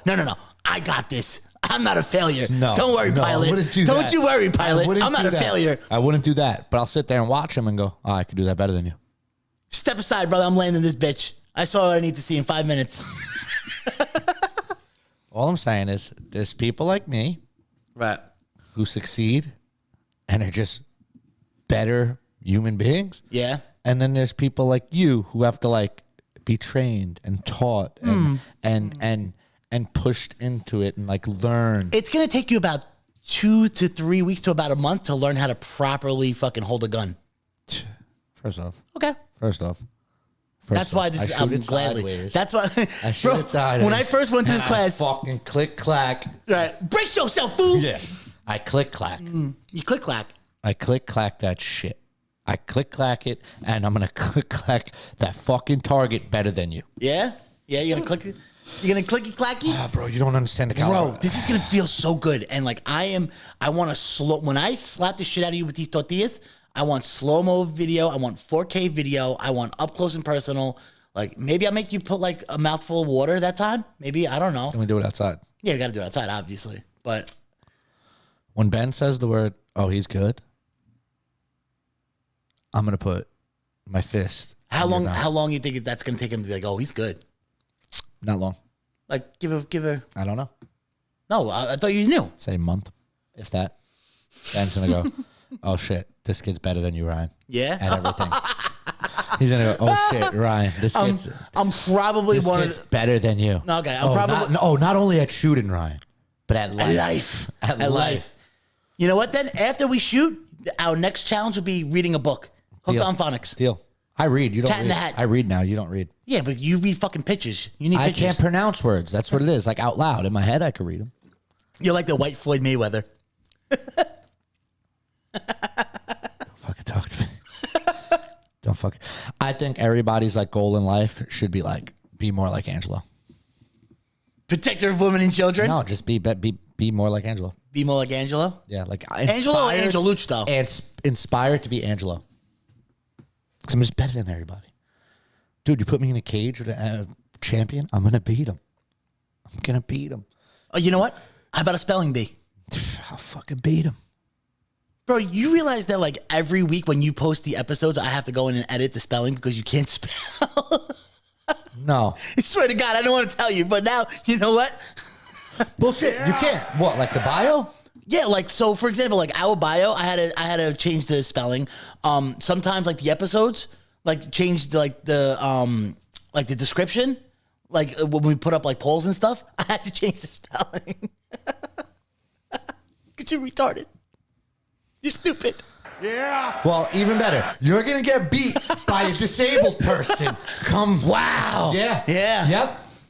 I got this. I'm not a failure. No, Don't worry, no, I pilot. wouldn't do Don't that. you worry, I pilot. wouldn't I'm not do a that. failure. I wouldn't do that, but I'll sit there and watch him and go, "Oh, I could do that better than you." Step aside, brother. I'm landing this bitch. I saw what I need to see in 5 minutes. All I'm saying is, there's people like me Right. who succeed and are just better human beings. Yeah. And then there's people like you who have to like be trained and taught and pushed into it and like learn. It's going to take you about 2 to 3 weeks to about a month to learn how to properly fucking hold a gun. First off, Okay. That's why this I is. shoot I'm it gladly. sideways. That's why. I shoot it sideways. When I first went to this And I class, fucking click clack. right? Brace yourself, fool. Yeah, I click clack. You click clack. I click clack that shit. I click clack it, and I'm gonna click clack that fucking target better than you. Yeah. Yeah. You're gonna click. You're gonna clicky clacky. Ah, bro, you don't understand the Bro, this is gonna feel so good. And like I want to slow. When I slap the shit out of you with these tortillas, I want slow mo video. I want 4K video. I want up close and personal. Like maybe I'll make you put like a mouthful of water that time. Maybe I don't know. Can we do it outside? Yeah, you got to do it outside, obviously. But When Ben says the word, "Oh, he's good," I'm gonna put my fist. how in your long? mouth. How long you think that's gonna take him to be like, oh, he's good? Not long. Like give her. I don't know. No, I thought you knew. Say a month, if that. Ben's gonna go, "Oh shit, this kid's better than you, Ryan." Yeah. At everything. He's gonna go, "Oh shit, Ryan, this kid's I'm probably this one kid's of better than you." Okay, I'm probably- not only at shooting, Ryan, but at life. life. At life. You know what? Then after we shoot, our next challenge will be reading a book. Hooked Deal. on phonics. Deal. I read. You don't Cat in read. the Hat. I read now. You don't read. Yeah, but you read fucking pictures. You need I pictures. can't pronounce words. That's what it is. Like out loud. In my head, I can read them. You're like the white Floyd Mayweather. Fucking talk to me. Don't fuck. I think everybody's like goal in life should be like, be more like Angelo. Protector of women and children. No, just be more like Angelo. Be more like Angelo. Yeah, like Angelo or Angel Luch, though? And inspired to be Angelo. Because I'm just better than everybody. Dude, you put me in a cage with a champion, I'm going to beat him. I'm going to beat him. Oh, you know what? How about a spelling bee? I'll fucking beat him. Bro, you realize that like every week when you post the episodes, I have to go in and edit the spelling because you can't spell. No. I swear to God, I don't want to tell you, but now, you know what? Bullshit. You can't. What, like the bio? Yeah, like so. For example, like our bio, I had to change the spelling. Sometimes like the episodes, like change like the description, like when we put up like polls and stuff. I had to change the spelling. Cause you're retarded. You're stupid. Well, even better. You're going to get beat by a disabled person. Wow. Yeah. Yeah.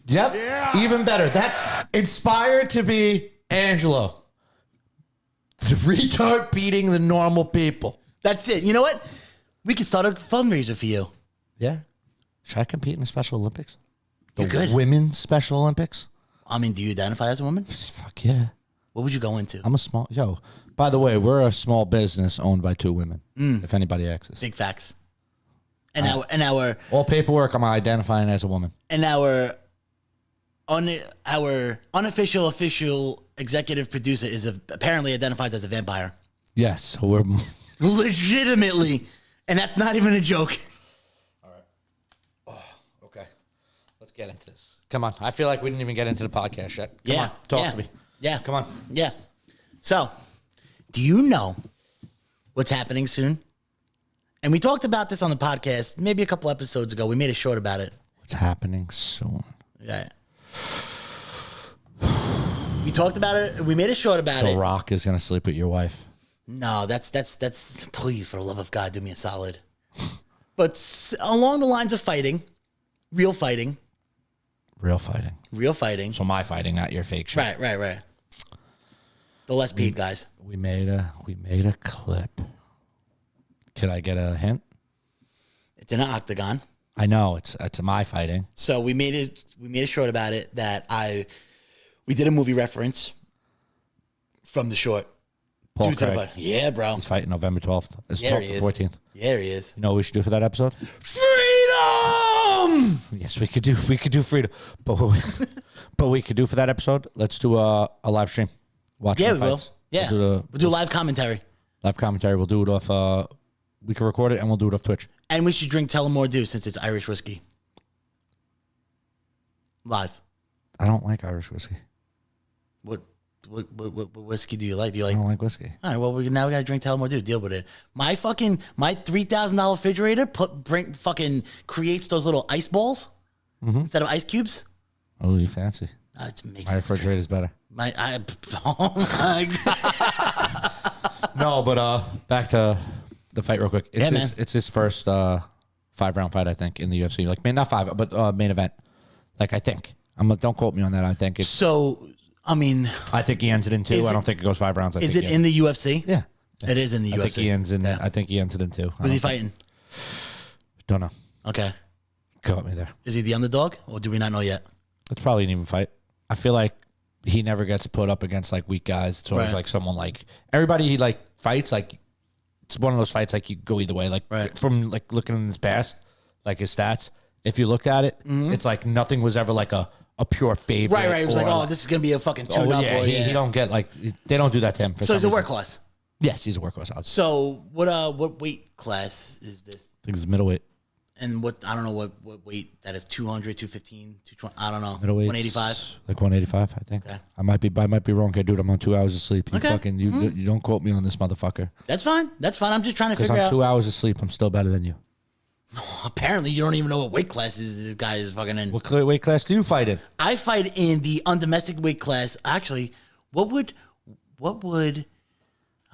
Yep. Yeah. Even better. That's inspired to be Angelo. The retard beating the normal people. That's it. You know what? We could start a fundraiser for you. Yeah. Should I compete in the Special Olympics? The You could. Women's Special Olympics? I mean, do you identify as a woman? Fuck yeah. What would you go into? I'm a small... Yo, by the way, we're a small business owned by 2 women, if anybody asks. Big facts. And our All paperwork, I'm identifying as a woman. our unofficial official executive producer is apparently identifies as a vampire. Yes, so we're... Legitimately. And that's not even a joke. Okay. Let's get into this. Come on. I feel like we didn't even get into the podcast yet. Come on. Talk to me. Yeah. Come on. Yeah. So, do you know what's happening soon? And we talked about this on the podcast maybe a couple episodes ago. We made a short about it. What's happening soon? Yeah. We talked about it. We made a short about The it. Rock is going to sleep with your wife. No, that's please, for the love of God, do me a solid. But along the lines of fighting, real fighting. Real fighting. Real fighting. So my fighting, not your fake shit. Right. The less paid guys. We made a clip. Could I get a hint? It's in an octagon. I know it's my fighting. So we made a short about it that we did a movie reference from the short. Paul Due to the Craig. fight. Yeah, bro. He's fighting November 12th. It's There 12th he to is. 14th. Yeah, he is. You know what we should do for that episode? Freedom! Yes, we could do freedom. But what we could do for that episode, let's do a live stream. Watch Yeah, the we will. fights. Yeah. We'll do live commentary. live commentary. We'll do it off we can record it and we'll do it off Twitch. And we should drink Tullamore Dew since it's Irish whiskey. Live. I don't like Irish whiskey. What whiskey do you like? Do you I like? don't like whiskey. All right, well, now we got to drink Tullamore Dew. Deal with it. My $3,000 refrigerator creates those little ice balls instead of ice cubes. Oh, you fancy. It makes My refrigerator's better. oh my God. No, but back to the fight real quick. Yeah, man. It's his first 5-round fight, I think, in the UFC. Like, not 5, but main event. Like, I think. Don't quote me on that. I think it's. So, I mean, I think he ends it in 2. Is I it- don't think it goes 5 rounds. is it in the UFC? Yeah. It is in the I UFC. think he ends in. Yeah. I think he ends it in 2. Who's he fighting? Don't know. Okay. Caught me there. Is he the underdog, or do we not know yet? It's probably an even fight. I feel like he never gets put up against like weak guys. It's always Right. like someone like everybody he like fights. Like it's one of those fights like you go either way. Like Right. from like looking in his past, like his stats. If you look at it, it's like nothing was ever like a pure favorite. Right. It was or like, oh, this is gonna be a fucking tune up. yeah, or, he don't get like they don't do that to him. For So some he's a reason. workhorse. Yes, he's a workhorse. I So what weight class is this? think it's middleweight. And I don't know what weight that is. 200, 215, 220. I don't know. Middleweight. 185. Like 185, I think. Okay. I might be wrong here, dude. I'm on 2 hours of sleep. You Okay. fucking you don't quote me on this motherfucker. That's fine. I'm just trying to Because figure on out. 2 hours of sleep, I'm still better than you. Apparently, you don't even know what weight classes this guy is fucking in. What weight class do you fight in? I fight in the undomesticated weight class. Actually, what would I mean?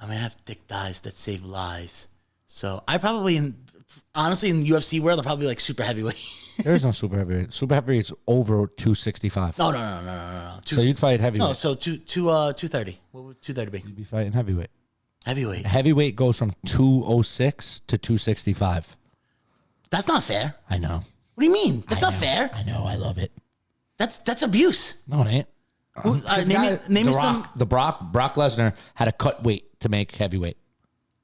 I have thick thighs that save lives. So I probably honestly in the UFC world, I'm probably like super heavyweight. There is no super heavyweight. Super heavyweight's over 265. No. So you'd fight heavyweight. No, so 230. What would 230 be? You'd be fighting heavyweight. Heavyweight. Heavyweight goes from 206 to 265. That's not fair. I know. What do you mean? That's not fair. I know. I love it. That's abuse. No, it ain't. Name me Brock Lesnar had a cut weight to make heavyweight.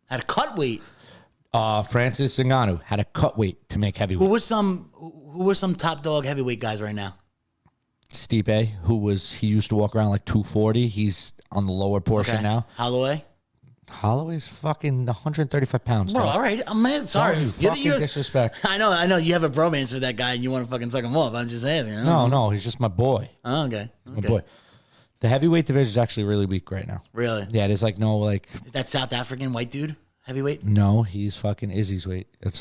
Had a cut weight. Francis Ngannou had a cut weight to make heavyweight. Who were some top dog heavyweight guys right now? Stipe, he used to walk around like 240. He's on the lower portion now. Holloway. Holloway's fucking 135 pounds. Bro, dog. all right. I'm sorry. No, you fucking disrespect. I know. You have a bromance with that guy and you want to fucking suck him off. I'm just saying. You know? No, he's just my boy. Oh, okay. My boy. The heavyweight division is actually really weak right now. Really? Yeah, there's like no like. Is that South African white dude heavyweight? No, he's fucking Izzy's weight. It's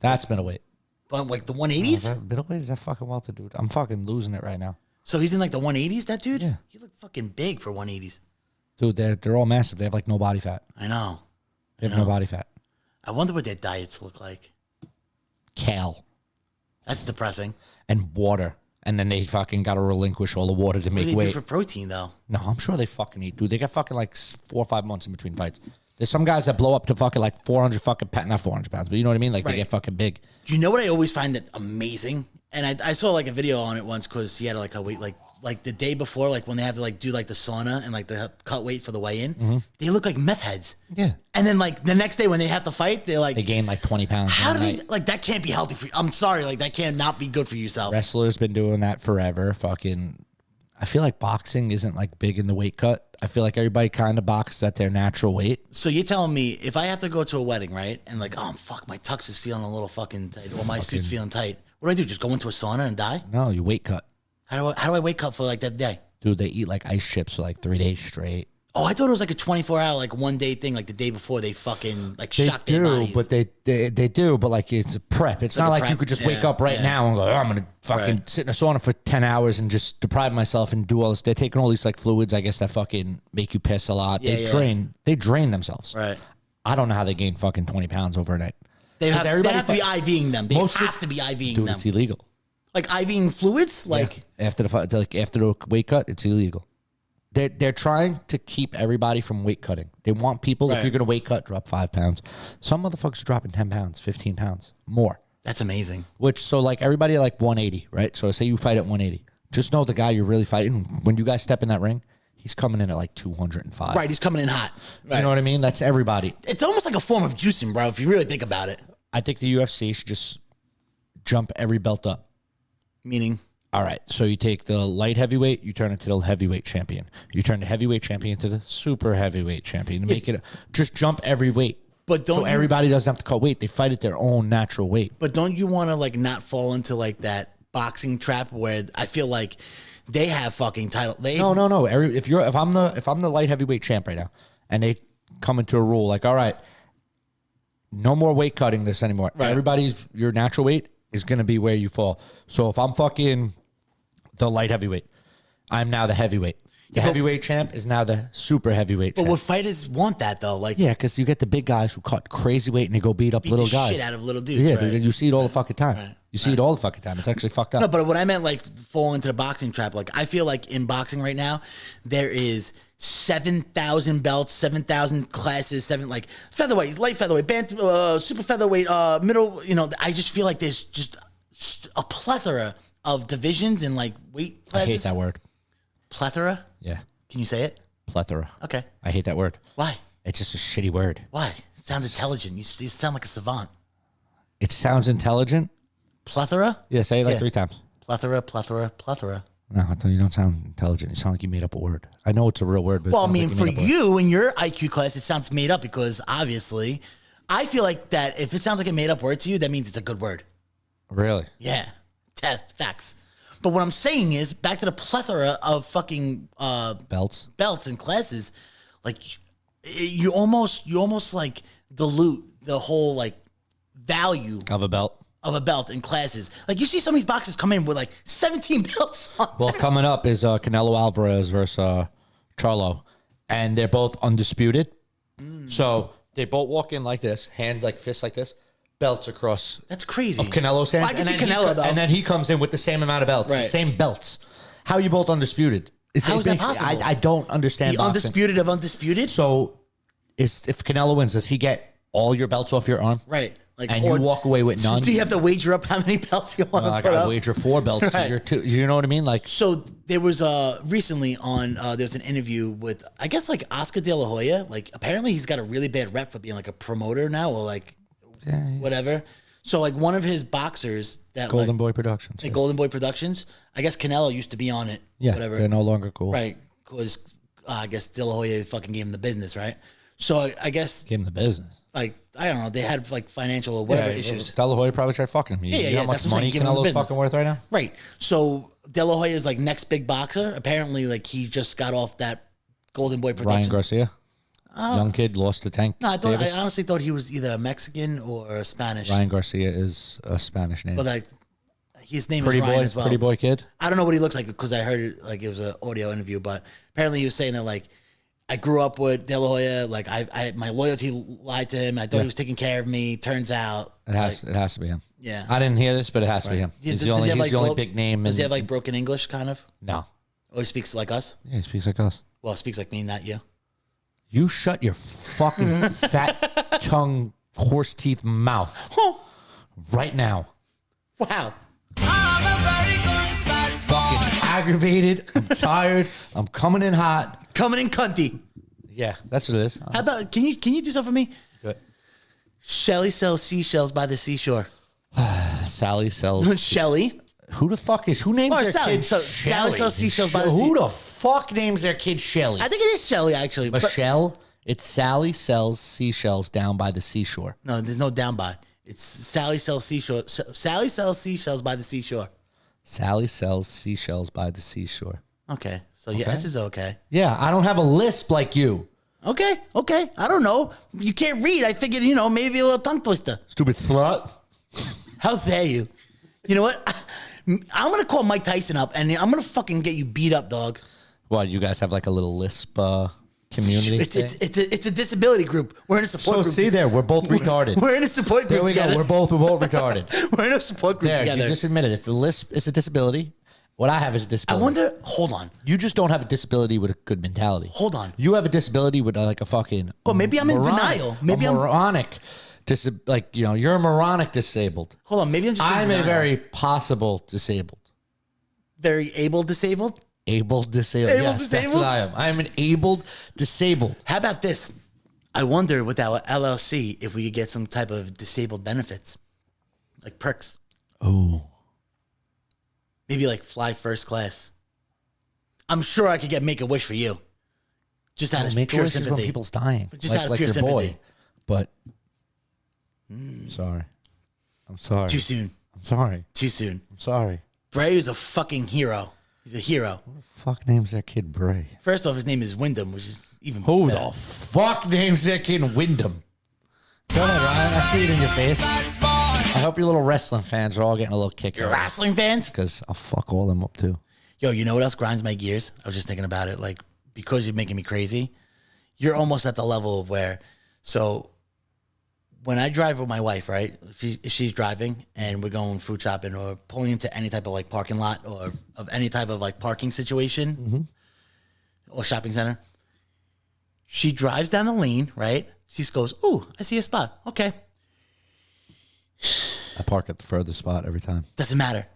that's middleweight. But like the 180s? That middleweight is that fucking welter, dude. I'm fucking losing it right now, So he's in like the 180s, that dude? Yeah. He looked fucking big for 180s. dude. They're all massive. They have like no body fat. I know. They have no body fat. I wonder what their diets look like. Kale That's depressing. and water, and then they fucking got to relinquish all the water to What do make they do weight. for protein though? No, I'm sure they fucking eat, dude. They got fucking like 4 or 5 months in between fights. There's some guys that blow up to fucking like 400 fucking not 400 pounds, but you know what I mean? Like they get fucking big. You know what I always find that amazing? And I saw like a video on it once because he had like a weight like the day before, like when they have to like do like the sauna and like the cut weight for the weigh-in, they look like meth heads. Yeah. And then like the next day when they have to fight, they gain like 20 pounds. How do they like that? Can't be healthy for you. I'm sorry, like that can't not be good for yourself. Wrestlers been doing that forever. Fucking, I feel like boxing isn't like big in the weight cut. I feel like everybody kind of boxes at their natural weight. So you're telling me if I have to go to a wedding, right? And like, oh fuck, my tux is feeling a little fucking tight, or my suit's feeling tight. What do I do? Just go into a sauna and die? No, you weight cut. How do I wake up for like that day? Dude, they eat like ice chips for like 3 days straight. Oh, I thought it was like a 24-hour, like one day thing, like the day before they fucking like shock their bodies. But they do, but like it's a prep. It's not like you could just wake up right now and go, oh, I'm gonna fucking sit in a sauna for 10 hours and just deprive myself and do all this. They're taking all these like fluids, I guess, that fucking make you piss a lot. They drain themselves. Right. I don't know how they gain fucking 20 pounds overnight. They have to be IVing them. They have to be IVing dude, them. It's illegal. Like IVing fluids? Like after the weight cut, it's illegal. They're trying to keep everybody from weight cutting. They want people, if you're going to weight cut, drop 5 pounds. Some motherfuckers are dropping 10 pounds, 15 pounds, more. That's amazing. So like everybody at like 180, right? So say you fight at 180. Just know the guy you're really fighting, when you guys step in that ring, he's coming in at like 205. Right, he's coming in hot. Right. You know what I mean? That's everybody. It's almost like a form of juicing, bro, if you really think about it. I think the UFC should just jump every belt up. Meaning? All right, so you take the light heavyweight, you turn it to the heavyweight champion. You turn the heavyweight champion to the super heavyweight champion. Make it just jump every weight. But don't everybody doesn't have to cut weight. They fight at their own natural weight. But don't you want to like not fall into like that boxing trap where I feel like they have fucking title? No. If I'm the light heavyweight champ right now, and they come into a rule like, all right, no more weight cutting this anymore. Right. Everybody's your natural weight is going to be where you fall. So if I'm fucking the light heavyweight, I'm now the heavyweight. The heavyweight champ is now the super heavyweight champ. But would fighters want that though? Like, yeah, because you get the big guys who cut crazy weight and they go beat up little guys. Shit out of little dudes. Yeah, right? dude, and you see it all the fucking time. Right. You see it all the fucking time. It's actually fucked up. No, but what I meant like fall into the boxing trap. Like I feel like in boxing right now, there is 7,000 belts, 7,000 classes, like featherweight, light featherweight, super featherweight, middle. You know, I just feel like there's just a plethora of divisions and like weight classes. I hate that word. Plethora? Yeah. Can you say it? Plethora. Okay. I hate that word. Why? It's just a shitty word. Why? It sounds intelligent. You sound like a savant. It sounds intelligent. Plethora? Yeah, say it like 3 times. Plethora, plethora, plethora. No, you don't sound intelligent. You sound like you made up a word. I know it's a real word, but well, I mean, for you in your IQ class, it sounds made up because obviously, I feel like that if it sounds like a made up word to you, that means it's a good word. Really? Yeah. Facts. But what I'm saying is, back to the plethora of fucking belts and classes, like you almost like dilute the whole like value of a belt. And classes. Like you see some of these boxers come in with like 17 belts on. Well, coming up is Canelo Alvarez versus Charlo, and they're both undisputed. So they both walk in like this, hands like fists like this, belts across. That's crazy. Of Canelo's hands. Well, I can see Canelo though. And then he comes in with the same amount of belts, right. Same belts. How are you both undisputed? How is that possible? I don't understand. The boxing. undisputed of undisputed. So, if Canelo wins, does he get all your belts off your arm? Right. Like, and you walk away with none. Do you have to wager up how many belts you want to I put got up? to wager 4 belts to your 2. You know what I mean? Like, so there was recently on there's an interview with I guess like Oscar De La Hoya. Like apparently he's got a really bad rep for being like a promoter now or like whatever. So like one of his boxers that Golden Boy Productions. Like Golden Boy Productions. I guess Canelo used to be on it. Yeah, whatever. They're no longer cool. Right, because I guess De La Hoya fucking gave him the business, right? So I guess gave him the business. Like I don't know, they had like financial or whatever issues. De La Hoya probably tried fucking him. You know how much money Canelo's fucking worth right now? Right. So De La Hoya is like next big boxer. Apparently, like he just got off that Golden Boy Production. Ryan Garcia, young kid, lost to Tank. No, I honestly thought he was either a Mexican or a Spanish. Ryan Garcia is a Spanish name, but like his name is Ryan as well. Pretty boy kid. I don't know what he looks like because I heard it like it was an audio interview, but apparently he was saying that like. I grew up with De La Hoya. Like I my loyalty lied to him. I thought he was taking care of me. Turns out it has to be him. Yeah, I didn't hear this, but it has to be him. He's the only big name. Does he have like broken English, kind of? No. Oh, he speaks like us. Yeah, he speaks like us. Well, he speaks like me, not you. You shut your fucking fat tongue, horse teeth mouth right now. Wow. Fucking aggravated. I'm tired. I'm coming in hot. Coming in cunty. Yeah, that's what it is. How about, can you do something for me? Good. Shelly sells seashells by the seashore. Sally sells. Shelly. Who the fuck is? Who names Or their Sally. kid So, Shelly? Sally sells seashells by the Who sea. the fuck names their kid Shelly? I think it is Shelly, actually. But Michelle? It's Sally sells seashells down by the seashore. no, there's no down by. It's Sally sells seashore. Sally sells seashells by the seashore. Sally sells seashells by the seashore. Okay. So, yeah, this is okay. Yeah, I don't have a lisp like you. Okay. I don't know. You can't read. I figured, maybe a little tongue twister. Stupid slut. How dare you? You know what? I'm going to call Mike Tyson up, and I'm going to fucking get you beat up, dog. Well, you guys have like a little lisp community. It's a disability group. We're in a support So group. see there, we're both retarded. We're in a support group There we together. go. We're both retarded. We're in a support group There, together. you just admit it. If the lisp is a disability, what I have is a I disability. wonder. Hold on. You just don't have a disability with a good mentality. Hold on. You have a disability with like a fucking. Well, maybe I'm in denial. Maybe I'm moronic. You're a moronic disabled. Hold on. Maybe I'm just. in I'm a denial. very possible disabled. very able disabled. Able disabled. Able Yes, disabled? that's what I am. I am an abled disabled. How about this? I wonder with our LLC if we could get some type of disabled benefits, like perks. Oh. Maybe like fly first class. I'm sure I could get Make-A-Wish for you. Just out of Make pure wishes when sympathy. people's dying. Just out of pure your sympathy. Boy. But sorry. I'm sorry. Too soon. I'm sorry. Too soon. I'm sorry. Bray is a fucking hero. He's a hero. Fuck names their kid Bray. First off, his name is Wyndham, which is even Who better. the fuck names their kid Wyndham? Go ahead, Ryan. I see it in your face. I hope your little wrestling fans are all getting a little kick. You're wrestling fans? Because I'll fuck all them up too. Yo, you know what else grinds my gears? I was just thinking about it. Like, because you're making me crazy, you're almost at the level of where, so when I drive with my wife, right? If she's driving and we're going food shopping or pulling into any type of like parking lot or of any type of like parking situation or shopping center, she drives down the lane, right? She just goes, "Ooh, I see a spot. Okay." I park at the furthest spot every time. Doesn't matter.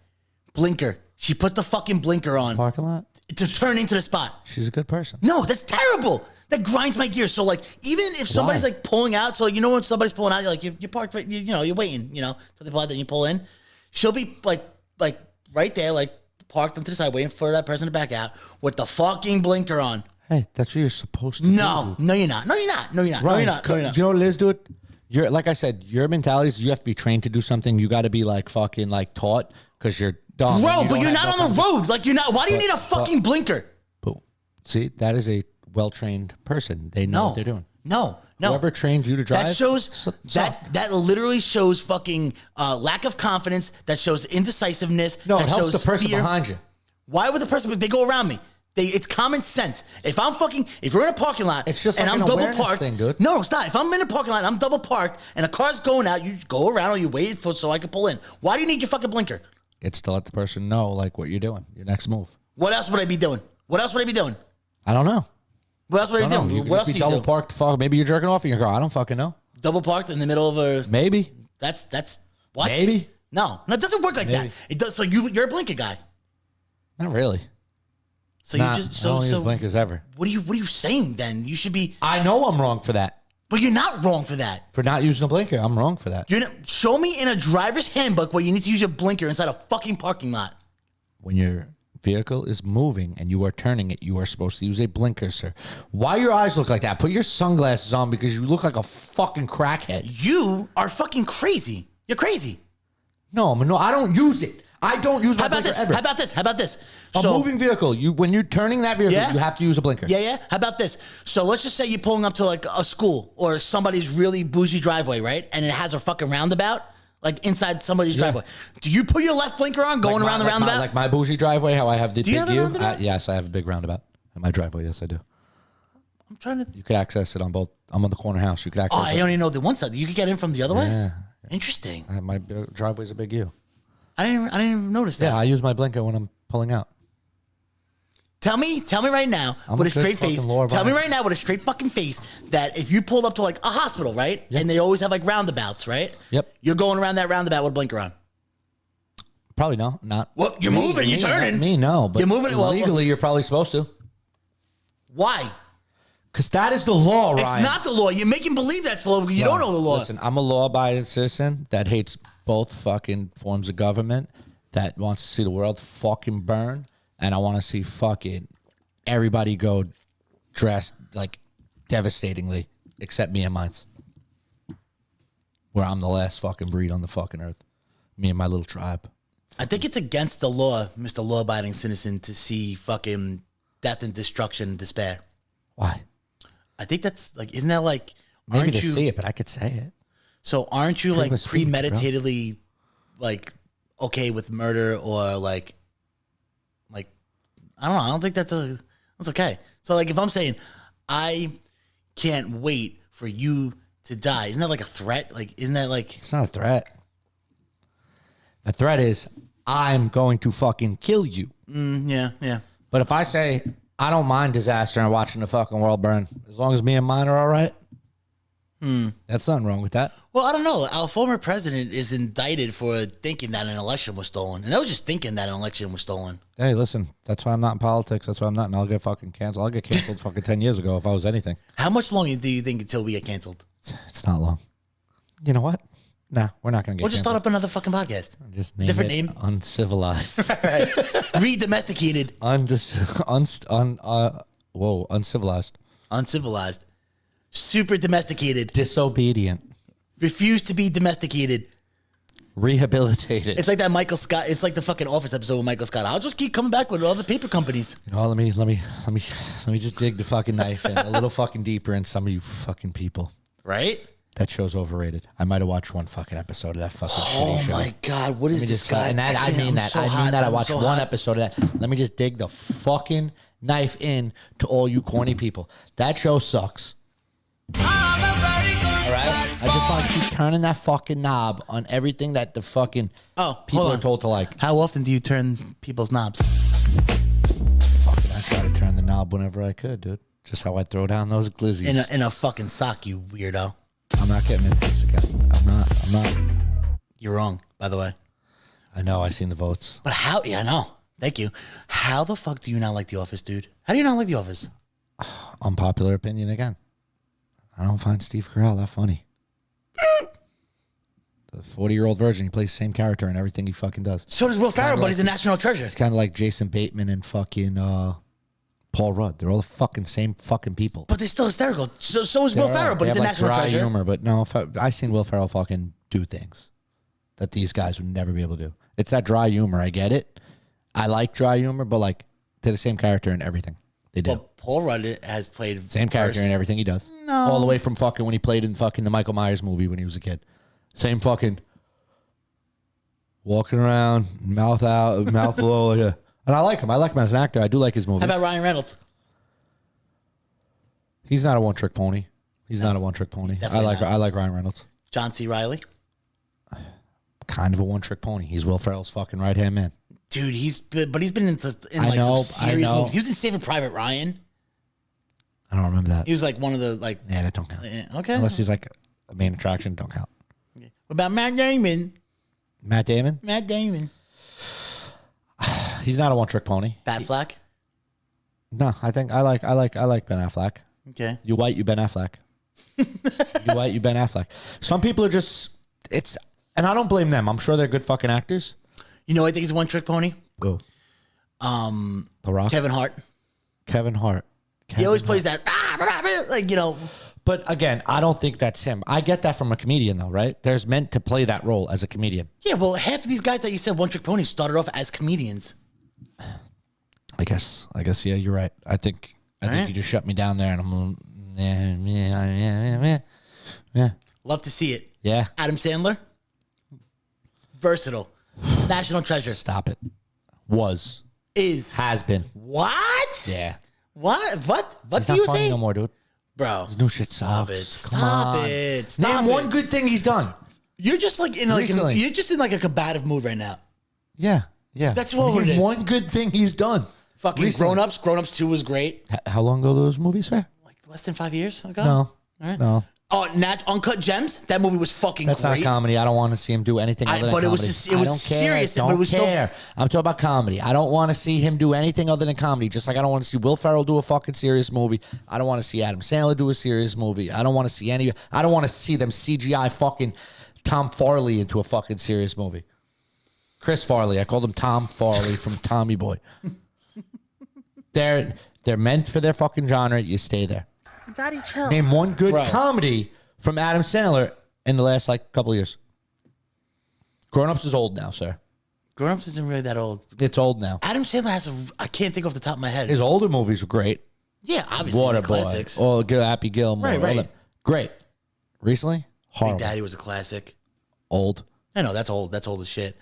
Blinker. She puts the fucking blinker on Parking lot? to turn into the spot. She's a good person. No, that's terrible. That grinds my gears. So like, even if somebody's Why? like pulling out, so you know when somebody's pulling out, you're like you parked, right, you're waiting, so they pull out, then you pull in. She'll be like right there, like parked onto the side, waiting for that person to back out with the fucking blinker on. Hey, that's what you're supposed to No, do. no, you're not. No, you're not. No, you're not. No, Ryan, you're not. No, you're not. You know what it is, dude? You're like I said, your mentality is you have to be trained to do something. You got to be like fucking like taught because you're dumb. Bro, and but don't you're have not no on the road. Like you're not. Why do you need a fucking blinker? But see, that is a well-trained person. They know No, what they're doing. No. Whoever trained you to drive, That shows that literally shows fucking lack of confidence. That shows indecisiveness. No, that it helps shows the person fear. behind you. Why would the person? They go around me. It's common sense. If you're in a parking lot, It's just and like I'm an double awareness parked. thing, dude. No, it's not. If I'm in a parking lot, and I'm double parked, and a car's going out, you go around or you wait so I can pull in. Why do you need your fucking blinker? It's to let the person know like what you're doing, your next move. What else would I be doing? What else would I be doing? I don't know. What else would I I be don't know. doing? You could What just else be do you double do? parked. Fuck, maybe you're jerking off in your car. I don't fucking know. Double parked in the middle of a. Maybe. That's what? Maybe. No, it doesn't work like Maybe. that. It does. So you're a blinker guy. Not really. So Nah, you just I don't use so blinkers ever. what are you saying then? You should be, I know I'm wrong for that. but you're not wrong for that. For not using a blinker, I'm wrong for that. You're not, show me in a driver's handbook where you need to use your blinker inside a fucking parking lot. When your vehicle is moving and you are turning it, you are supposed to use a blinker, sir. Why your eyes look like that? Put your sunglasses on because you look like a fucking crackhead. You are fucking crazy. You're crazy. No, I don't use it. I don't use my How about blinker this? ever. How about this? How about this? A moving vehicle, when you're turning that vehicle, Yeah? you have to use a blinker. Yeah. How about this? So let's just say you're pulling up to like a school or somebody's really bougie driveway, right? And it has a fucking roundabout, like inside somebody's driveway. Do you put your left blinker on going around the roundabout? Like my bougie driveway, how I have the Do you big have a U. roundabout? Yes, I have a big roundabout in my driveway. Yes, I do. I'm trying to. You could access it on both. I'm on the corner house. You could access Oh, I it. only know the one side. You could get in from the other way. Yeah. Interesting. My driveway's a big U. I didn't even notice that. Yeah, I use my blinker when I'm pulling out. Tell me right now I'm with a a straight good face. fucking law Tell me abiding. right now with a straight fucking face that if you pulled up to like a hospital, right? And they always have like roundabouts, right? Yep. You're going around that roundabout with a blinker on. Probably no, not. Well, you're moving, you're turning. Me, no. But You're moving, well, legally, you're probably supposed to. Why? Because that is the law, Ryan. It's not the law. You're making believe that's the law because you don't know the law. Listen, I'm a law-abiding citizen that hates both fucking forms of government, that wants to see the world fucking burn, and I want to see fucking everybody go dressed like devastatingly, except me and mine's. Where I'm the last fucking breed on the fucking earth. Me and my little tribe. I think it's against the law, Mr. Law-abiding citizen, to see fucking death and destruction and despair. Why? I think that's like, isn't that like, Maybe aren't to you? see it, but I could say it. So aren't you Freedom like of speech, bro. premeditatedly like okay with murder or like I don't know. I don't think that's okay. So like if I'm saying I can't wait for you to die, isn't that like a threat? Like isn't that like It's not a threat. The threat is I'm going to fucking kill you. yeah. But if I say I don't mind disaster and watching the fucking world burn, as long as me and mine are all right, that's nothing wrong with that. Well, I don't know. Our former president is indicted for thinking that an election was stolen, and that was just thinking that an election was stolen. Hey, listen, that's why I'm not in politics. That's why I'm not, and I'll get fucking canceled. I'll get canceled fucking 10 years ago if I was anything. How much longer do you think until we get canceled? It's not long. You know what? Nah, we're not going to get We'll just start canceled. up another fucking podcast. Just name different it name. Uncivilized. Re-domesticated. Uncivilized. Uncivilized. Super domesticated. Disobedient. Refuse to be domesticated. Rehabilitated. It's like that Michael Scott. It's like the fucking Office episode with Michael Scott. I'll just keep coming back with all the paper companies. Oh, let me just dig the fucking knife in a little fucking deeper in some of you fucking people. Right? That show's overrated. I might have watched one fucking episode of that fucking Oh shitty show. my God. What is Let me this just guy? and that I mean that. I mean that. I watched one episode of that. Let me just dig the fucking knife in to all you corny people. That show sucks. All right? I just want to keep turning that fucking knob on everything that the fucking people are told to like. How often do you turn people's knobs? Fucking, I try to turn the knob whenever I could, dude. Just how I throw down those glizzies. In a fucking sock, you weirdo. I'm not getting into this again. I'm not. You're wrong, by the way. I know. I seen the votes. But how? Yeah, I know. Thank you. How the fuck do you not like The Office, dude? How do you not like The Office? Unpopular opinion again. I don't find Steve Carell that funny. The 40-year-old virgin. He plays the same character in everything he fucking does. So does Will Ferrell, but he's a national treasure. It's kind of like Jason Bateman and fucking Paul Rudd. They're all the fucking same fucking people. But they're still hysterical. So is Will Ferrell, but They he's a have, national dry treasure. humor, but no, I seen Will Ferrell fucking do things that these guys would never be able to do. It's that dry humor. I get it. I like dry humor, but like they're the same character in everything they do. Well, Paul Rudd has played Same character in everything he does. No. All the way from fucking when he played in fucking the Michael Myers movie when he was a kid. Same fucking walking around, mouth out, mouth low. Like and I like him. I like him as an actor. I do like his movies. How about Ryan Reynolds? He's not a one-trick pony. He's not a one-trick pony. I like Ryan Reynolds. John C. Reilly? Kind of a one-trick pony. He's Will Ferrell's fucking right-hand man. Dude, he's been in I know, some I serious know. movies. He was in Saving Private Ryan. I don't remember that. He was like one of the like. Yeah, that don't count. Okay. Unless he's like a main attraction, don't count. What about Matt Damon? Matt Damon? Matt Damon. He's not a one-trick pony. Bat Flack. No, I think I like Ben Affleck. Okay. You white, you Ben Affleck. You white, you Ben Affleck. Some people are just and I don't blame them. I'm sure they're good fucking actors. You know, I think he's a one-trick pony. Who? The Rock. Kevin Hart. Kevin Hart. He always plays that like But again, I don't think that's him. I get that from a comedian though, right? There's meant to play that role as a comedian. Yeah, well, half of these guys that you said one-trick ponies started off as comedians. I guess. Yeah, you're right. I think right. you just shut me down there, and I'm yeah. Love to see it. Yeah. Adam Sandler. Versatile. National treasure. Stop it. Has been. What? Yeah. What? What He's do not you funny say? no more, dude. Bro. His new shit Stop it. sucks. Stop it. Stop Name it. one good thing he's done. You're just like in Recently. you're just in like a combative mood right now. Yeah. That's what Name it is. one good thing he's done. Fucking Recently. Grown Ups. Grown Ups 2 was great. How long ago those movies are? Like less than 5 years ago. No. All right. No. Oh, Uncut Gems. That movie was fucking That's great. not a comedy. I don't want to see him do anything other than but comedy. it was just- it was I don't serious, Care. but it was don't still- care. I'm talking about comedy. I don't want to see him do anything other than comedy. Just like I don't want to see Will Ferrell do a fucking serious movie. I don't want to see Adam Sandler do a serious movie. I don't want to see any. I don't want to see them CGI fucking Tom Farley into a fucking serious movie. Chris Farley. I called him Tom Farley from Tommy Boy. They're meant for their fucking genre. You stay there. Daddy, chill. Name one good Bro. comedy from Adam Sandler in the last like couple of years. Grown Ups is old now, sir. Grown Ups isn't really that old. It's old now. Adam Sandler has I can't think off the top of my head. His older movies were great. Yeah, obviously the Waterboy, classics. oh, Happy Gilmore, Right, all right. that. Great. Recently, Big horrible. Daddy was a classic. Old. I know that's old. That's old as shit.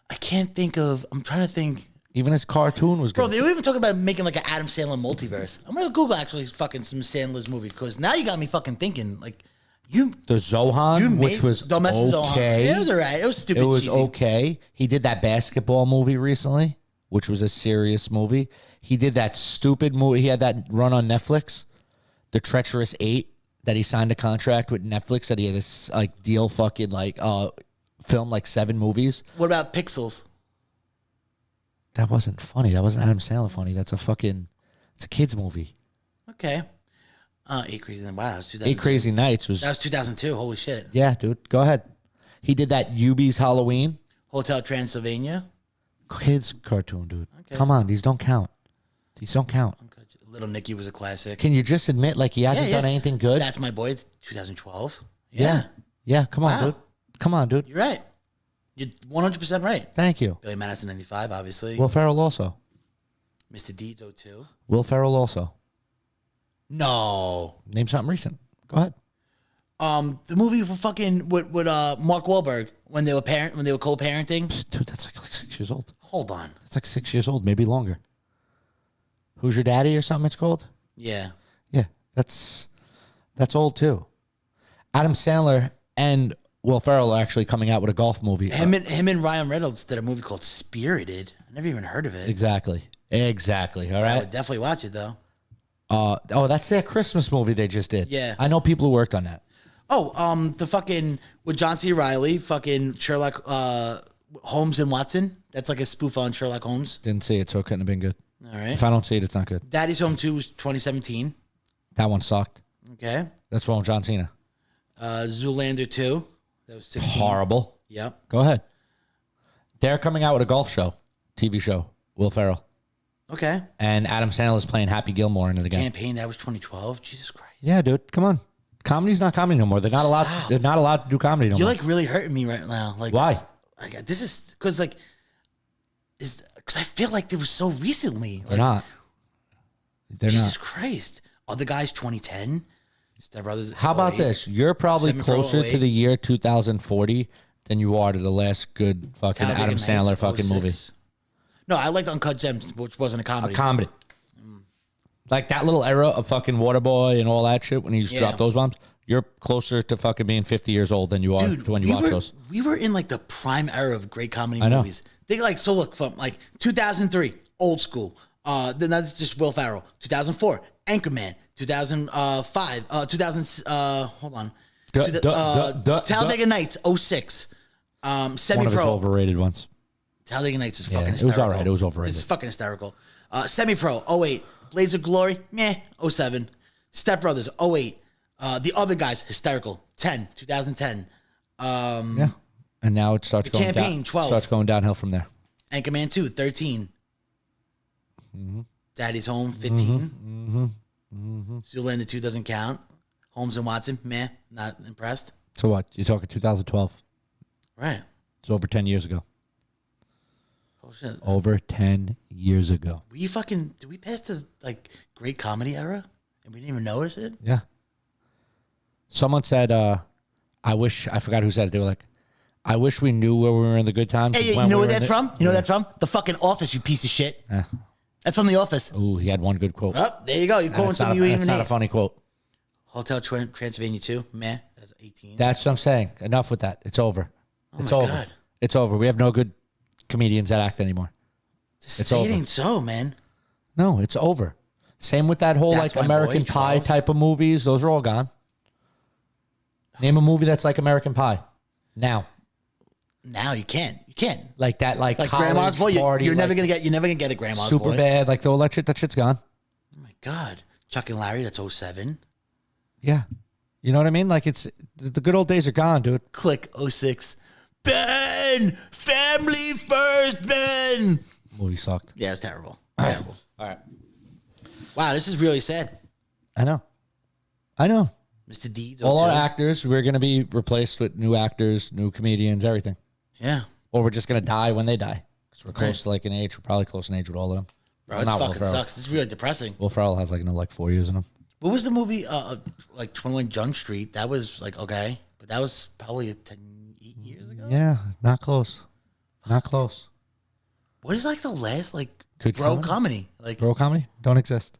I can't think of. I'm trying to think. Even his cartoon was Bro, good. they were even talking about making like an Adam Sandler multiverse. I'm gonna Google actually fucking some Sandler's movie because now you got me fucking thinking like you. The Zohan, which made was Domestic Zohan. okay. Yeah, it was alright. It was stupid. It was cheesy. okay. He did that basketball movie recently, which was a serious movie. He did that stupid movie. He had that run on Netflix, The Treacherous 8, that he signed a contract with Netflix that he had to like deal fucking like film like 7 movies. What about Pixels? That wasn't funny. That wasn't Adam Sandler funny. It's a kids movie. Okay. 8 Crazy Nights. Wow, that was 2000. 8 Crazy Nights was, That was 2002. Holy shit. yeah, dude. Go ahead. He did that Yubi's Halloween. Hotel Transylvania. Kids cartoon, dude. Come on, these don't count. These don't count. Little Nicky was a classic. Can you just admit like he hasn't done anything good? That's My Boy. 2012. Yeah. Yeah, come on, Wow. dude. Come on, dude. You're right. You're 100% right. Thank you. Billy Madison 95, obviously. Will Ferrell also. Mr. Deeds 02. Will Ferrell also. No. Name something recent. Go ahead. The movie for fucking with Mark Wahlberg when they were co-parenting. Dude, that's like 6 years old. Hold on. That's like 6 years old, maybe longer. Who's Your Daddy or something it's called? Yeah. Yeah, that's old too. Adam Sandler and Will Ferrell are actually coming out with a golf movie. Him and Ryan Reynolds did a movie called Spirited. I never even heard of it. Exactly. All I right. would definitely watch it though. That's their Christmas movie they just did. Yeah. I know people who worked on that. Oh, the fucking with John C. Reilly, fucking Sherlock Holmes and Watson. That's like a spoof on Sherlock Holmes. Didn't see it, so it couldn't have been good. All right. If I don't see it, it's not good. Daddy's Home 2 was 2017. That one sucked. Okay. That's wrong with John Cena. Zoolander 2. That was 16. Horrible. Yep. Go ahead. They're coming out with a golf show, TV show. Will Ferrell Okay. and Adam Sandler's playing Happy Gilmore into the game. Campaign, that was 2012. Jesus Christ. Yeah, dude, come on. Comedy's not comedy no more. They're not allowed. Stop. They're not allowed to do comedy no You're more. like really hurting me right now. Like Why? Like this is because like because I feel like it was so recently. They're Like, not. They're Jesus not. Christ. Other guys 2010. Step Brothers. How about 08. this? You're probably Semi-pro closer 08. to the year 2040 than you are to the last good fucking Talladega Adam Nights, Sandler fucking 06. movie. No, I liked Uncut Gems, which wasn't a comedy. A comedy. Like that little era of fucking Waterboy and all that shit when he used to Yeah. drop those bombs. You're closer to fucking being 50 years old than you are Dude, to when you watch those. we were in like the prime era of great comedy I know. movies. They like so look from like 2003, old school. Then that's just Will Ferrell. 2004, Anchorman. 2005, 2000. Hold on. Talladega Nights. 06. One of his Semi-pro. overrated ones. Talladega Nights is Yeah, fucking it was hysterical. all right. It was overrated. It's fucking hysterical. Semi-pro. 08. Blades of Glory. Meh. 07. Step Brothers. 08. The Other Guys. Hysterical. 2010. Yeah. And now it starts going Campaign, down. 12. Starts going downhill from there. Anchorman 2, 13. Mm-hmm. Daddy's Home, 15. Zoolander 2 doesn't count. Holmes and Watson, meh, not impressed. So what? You're talking 2012. Right. It's over 10 years ago. Oh, shit. Over 10 years ago. Did we pass the, like, great comedy era? And we didn't even notice it? Yeah. Someone said, I forgot who said it. They were like, I wish we knew where we were in the good times. Hey, you know what that's from? You know what that's from? The fucking Office, you piece of shit. Yeah. That's from The Office. Ooh, he had one good quote. Oh, there you go. You're quoting something you That's even not a hate. funny quote. Hotel Transylvania 2, meh, that's 18. That's what I'm saying. Enough with that. It's over. It's my over. God. It's over. We have no good comedians that act anymore. Just it's say over. it ain't so, man. No, it's over. Same with that whole That's like My Boy, American Pie 12. type of movies. Those are all gone. Name a movie that's like American Pie. Now. Now you can't. You can't. Like that, like Grandma's college Boy. party, You're never like gonna get a Grandma's super Boy. bad. Like all that shit. That shit's gone. Oh my God. Chuck and Larry. That's 07. Yeah. You know what I mean? Like it's the good old days are gone, dude. Click 06. Ben, family first, Ben. Movie sucked. Yeah, it's terrible. Terrible. All right. Wow, this is really sad. I know. Mr. Deeds. All our 02. actors, we're going to be replaced with new actors, new comedians, everything. Yeah. Or we're just going to die when they die. Because we're close Right. to like an age. We're probably close in age with all of them. Bro, Well, it not Will fucking Ferrell. sucks. This is really depressing. Will Ferrell has like another 4 years in him. What was the movie, like 21 Jump Street? That was like, okay. But that was probably 8 years ago. Yeah, not close. Not close. What is like the last, like, Good bro comedy? comedy? Like, Bro comedy? Don't exist.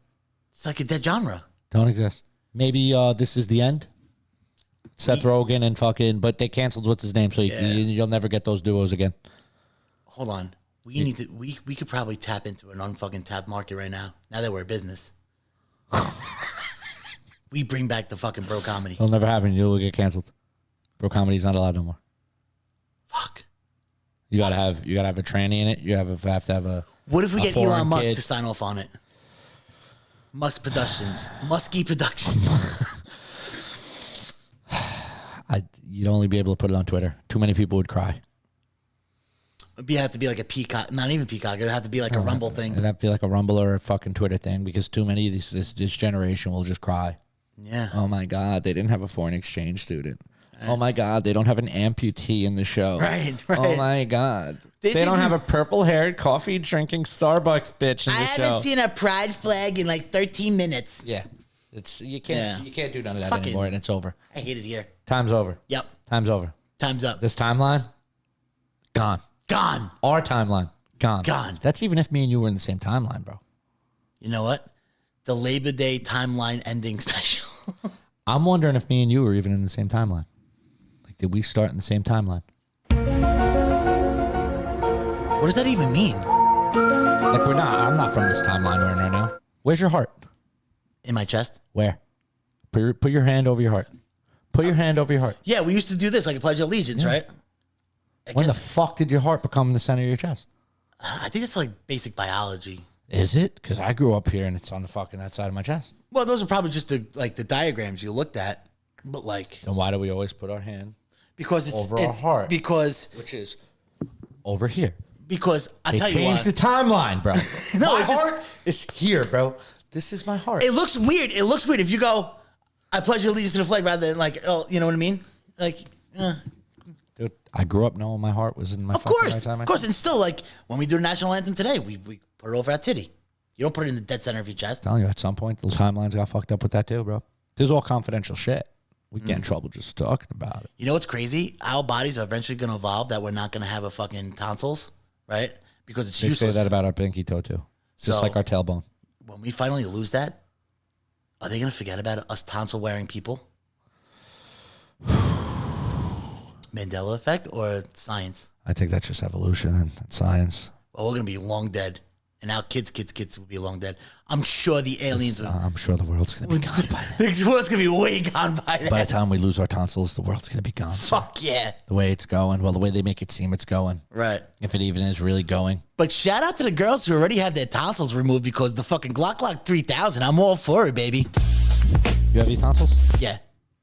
it's like a dead genre. Don't exist. Maybe This Is the End. Seth Rogen and fucking, but they canceled what's his name, so you'll never get those duos again. Hold on. We need to, we could probably tap into an unfucking tapped market right now. Now that we're a business. We bring back the fucking bro comedy. It'll never happen. You'll get canceled. Bro comedy's not allowed no more. Fuck. You gotta have a tranny in it. You have to have a. What if we a get foreign Elon Musk kid. to sign off on it? Musk Productions. Muskie Productions. You'd only be able to put it on Twitter. Too many people would cry. It'd have to be like a peacock. Not even peacock. It'd have to be like a rumble thing. It'd have to be like a Rumble or a fucking Twitter thing because too many of this generation will just cry. Yeah. Oh my God, they didn't have a foreign exchange student. Oh my God, they don't have an amputee in the show. Right. Oh my God. They They don't think have a purple-haired, coffee-drinking Starbucks bitch in the show. seen a pride flag in like 13 minutes. Yeah. You can't do none of that Fucking- anymore, and it's over. I hate it here. Time's over. Yep. Time's over. Time's up. This timeline, gone. Gone. Our timeline, gone. Gone. That's even if me and you were in the same timeline, bro. You know what? The Labor Day timeline ending special. I'm wondering if me and you were even in the same timeline. Like, did we start in the same timeline? What does that even mean? Like, I'm not from this timeline we're in right now. Where's your heart? In my chest? Where? Put your hand over your heart. Put your hand over your heart. Yeah, we used to do this like a Pledge of Allegiance, right? When the fuck did your heart become the center of your chest? I think it's like basic biology. Is it? Because I grew up here and it's on the fucking that side of my chest. Well, those are probably just the diagrams you looked at, but like Then why do we always put our hand because it's over our heart? because Which is over here. I They tell you changed what, the timeline, bro. No, my it's just- heart is here, bro. This is my heart. it looks weird. It looks weird if you go, I pledge allegiance to the flag rather than like, oh, you know what I mean? Like, Dude, I grew up knowing my heart was in my of fucking course, right side of my of course, chest. and still like when we do the national anthem today, we put it over our titty. You don't put it in the dead center of your chest. I'm telling you, at some point, the timelines got fucked up with that too, bro. This is all confidential shit. We get in trouble just talking about it. You know what's crazy? Our bodies are eventually going to evolve that we're not going to have a fucking tonsils, right? Because it's They useless. say that about our pinky toe too. Just So- like our tailbone. When we finally lose that, are they going to forget about us tonsil wearing people? Mandela effect or science? I think that's just evolution and science. Well, we're going to be long dead. And our kids will be long dead. I'm sure the aliens I'm sure the world's going to be gone by then. the world's going to be way gone by then. By the time we lose our tonsils, the world's going to be gone. Fuck yeah. The way it's going, well, the way they make it seem it's going. Right. If it even is really going. But shout out to the girls who already have their tonsils removed because the fucking Glock 3000, I'm all for it, baby. You have your tonsils? Yeah.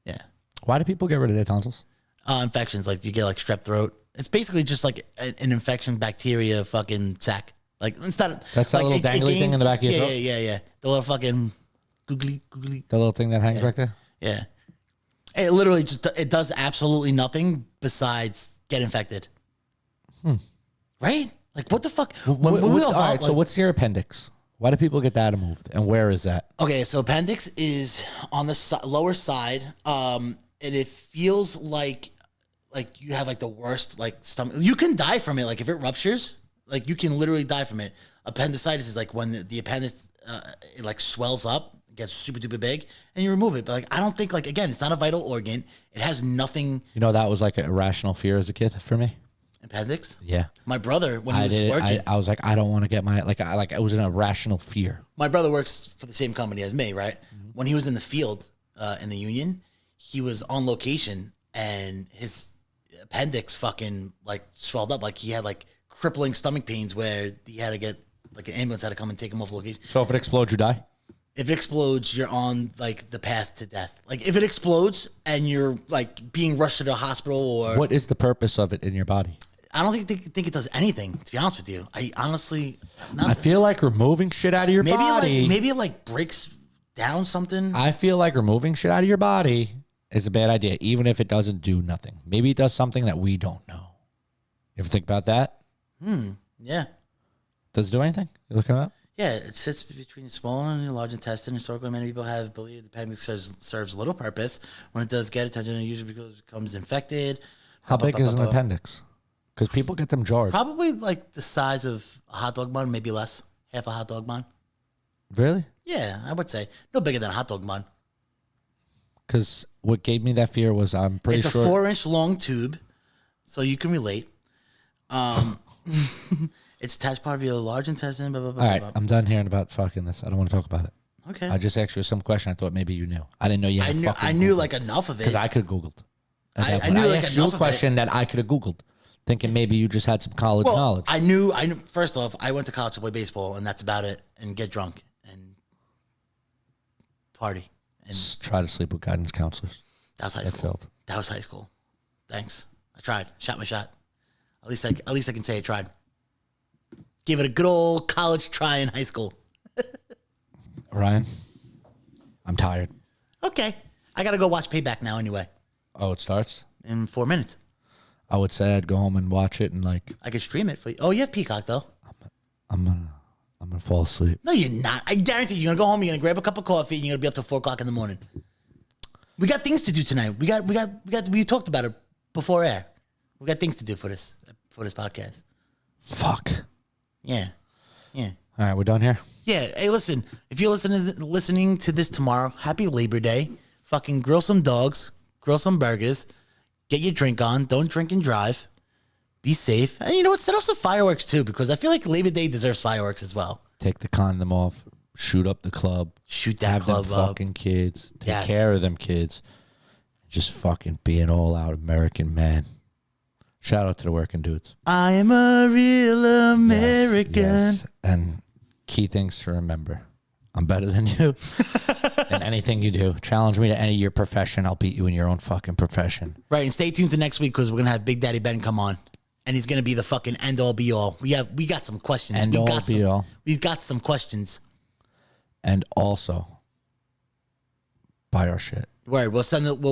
Yeah. Why do people get rid of their tonsils? Infections, like you get like strep throat. It's basically just like an infection bacteria fucking sac. Like it's not. That's that like, little dangly thing in the back of your yeah, throat? Yeah. The little fucking googly. The little thing that hangs back there? Yeah. It literally it does absolutely nothing besides get infected. Right? Like what the fuck? When we All evolved, right, so like- what's your appendix? Why do people get that removed? And where is that? Okay, so appendix is on the lower side, and it feels like you have like the worst like stomach. You can die from it, like if it ruptures, like you can literally die from it. Appendicitis is like when the appendix it like swells up, gets super duper big, and you remove it. But like I don't think like again, it's not a vital organ. It has nothing. You know, that was like an irrational fear as a kid for me. Appendix? Yeah. My brother, when he I was did it. working, I was like, I don't want to get my it was an irrational fear. my brother works for the same company as me, right? Mm-hmm. When he was in the field in the union, he was on location and his appendix fucking like swelled up. Like he had like crippling stomach pains where he had to get like an ambulance had to come and take him off location. So if it explodes, you die? If it explodes, you're on like the path to death. Like if it explodes and you're like being rushed to the hospital or What is the purpose of it in your body? I don't think it does anything, to be honest with you. I honestly I feel like removing shit out of your body. Maybe it like breaks down something. I feel like removing shit out of your body is a bad idea, even if it doesn't do nothing. Maybe it does something that we don't know. You ever think about that? Yeah. Does it do anything? You looking it up? Yeah, it sits between the small and the large intestine. Historically, many people have believed the appendix serves little purpose. When it does get attention, it usually becomes infected. How big is an appendix? Because people get them jarred. Probably like the size of a hot dog bun, maybe less. Half a hot dog bun. Really? Yeah, I would say. No bigger than a hot dog bun. Because what gave me that fear was I'm pretty It's sure. a 4-inch long tube, so you can relate. It's attached part of your large intestine. Blah, blah, blah, All right, blah. I'm done hearing about fucking this. I don't want to talk about it. Okay. I just asked you some question. I thought maybe you knew. I didn't know you had I knew like enough of it. because I could have Googled. I knew like asked you a enough of it. question that I could have Googled, thinking maybe you just had some college knowledge. I knew. First off, I went to college to play baseball, and that's about it. And get drunk and party. And Just try to sleep with guidance counselors. that was high That school. failed. That was high school. Thanks. I tried. Shot my shot. At least I can say I tried. Give it a good old college try in high school. Ryan, I'm tired. Okay. I gotta go watch Payback now anyway. Oh, it starts? In 4 minutes. I would say I'd go home and watch it and like I could stream it for you. Oh, you have Peacock though. I'm gonna fall asleep. No, you're not. I guarantee you're gonna go home. You're gonna grab a cup of coffee. And you're gonna be up till 4 o'clock in the morning. We got things to do tonight. We talked about it before air. We got things to do for this podcast. Fuck. Yeah. All right, we're done here. Yeah. Hey, listen. If you're listening to this tomorrow, happy Labor Day. Fucking grill some dogs, grill some burgers, get your drink on. Don't drink and drive. Be safe. And you know what? Set off some fireworks too, because I feel like Labor Day deserves fireworks as well. Take the condom off. Shoot up the club. Shoot that Have club them up. fucking kids. Take Yes. care of them kids. Just fucking be an all-out American man. Shout out to the working dudes. I am a real American. Yes. And key things to remember. I'm better than you in anything you do. Challenge me to any of your profession. I'll beat you in your own fucking profession. Right, and stay tuned to next week because we're gonna have Big Daddy Ben come on, and he's gonna be the fucking end all be all. We got some questions. End all be all. We've got some questions. And also, buy our shit. Word. We're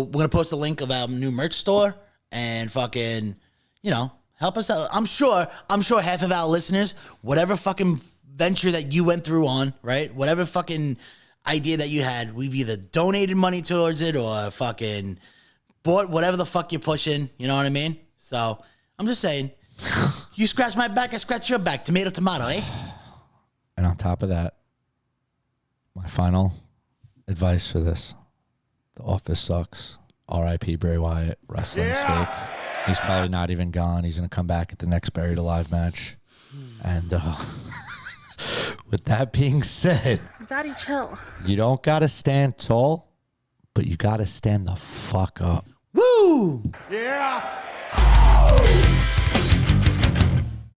gonna post a link of our new merch store and fucking, help us out. I'm sure half of our listeners, whatever fucking venture that you went through on, right? Whatever fucking idea that you had, we've either donated money towards it or fucking bought whatever the fuck you're pushing. You know what I mean? So I'm just saying, you scratch my back, I scratch your back. Tomato, tomato, eh? And on top of that, my final advice for this: The Office sucks. R.I.P. Bray Wyatt. Wrestling's fake. He's probably not even gone. He's going to come back at the next Buried Alive match. And with that being said, Daddy, chill. you don't got to stand tall, but you got to stand the fuck up. Woo! Yeah.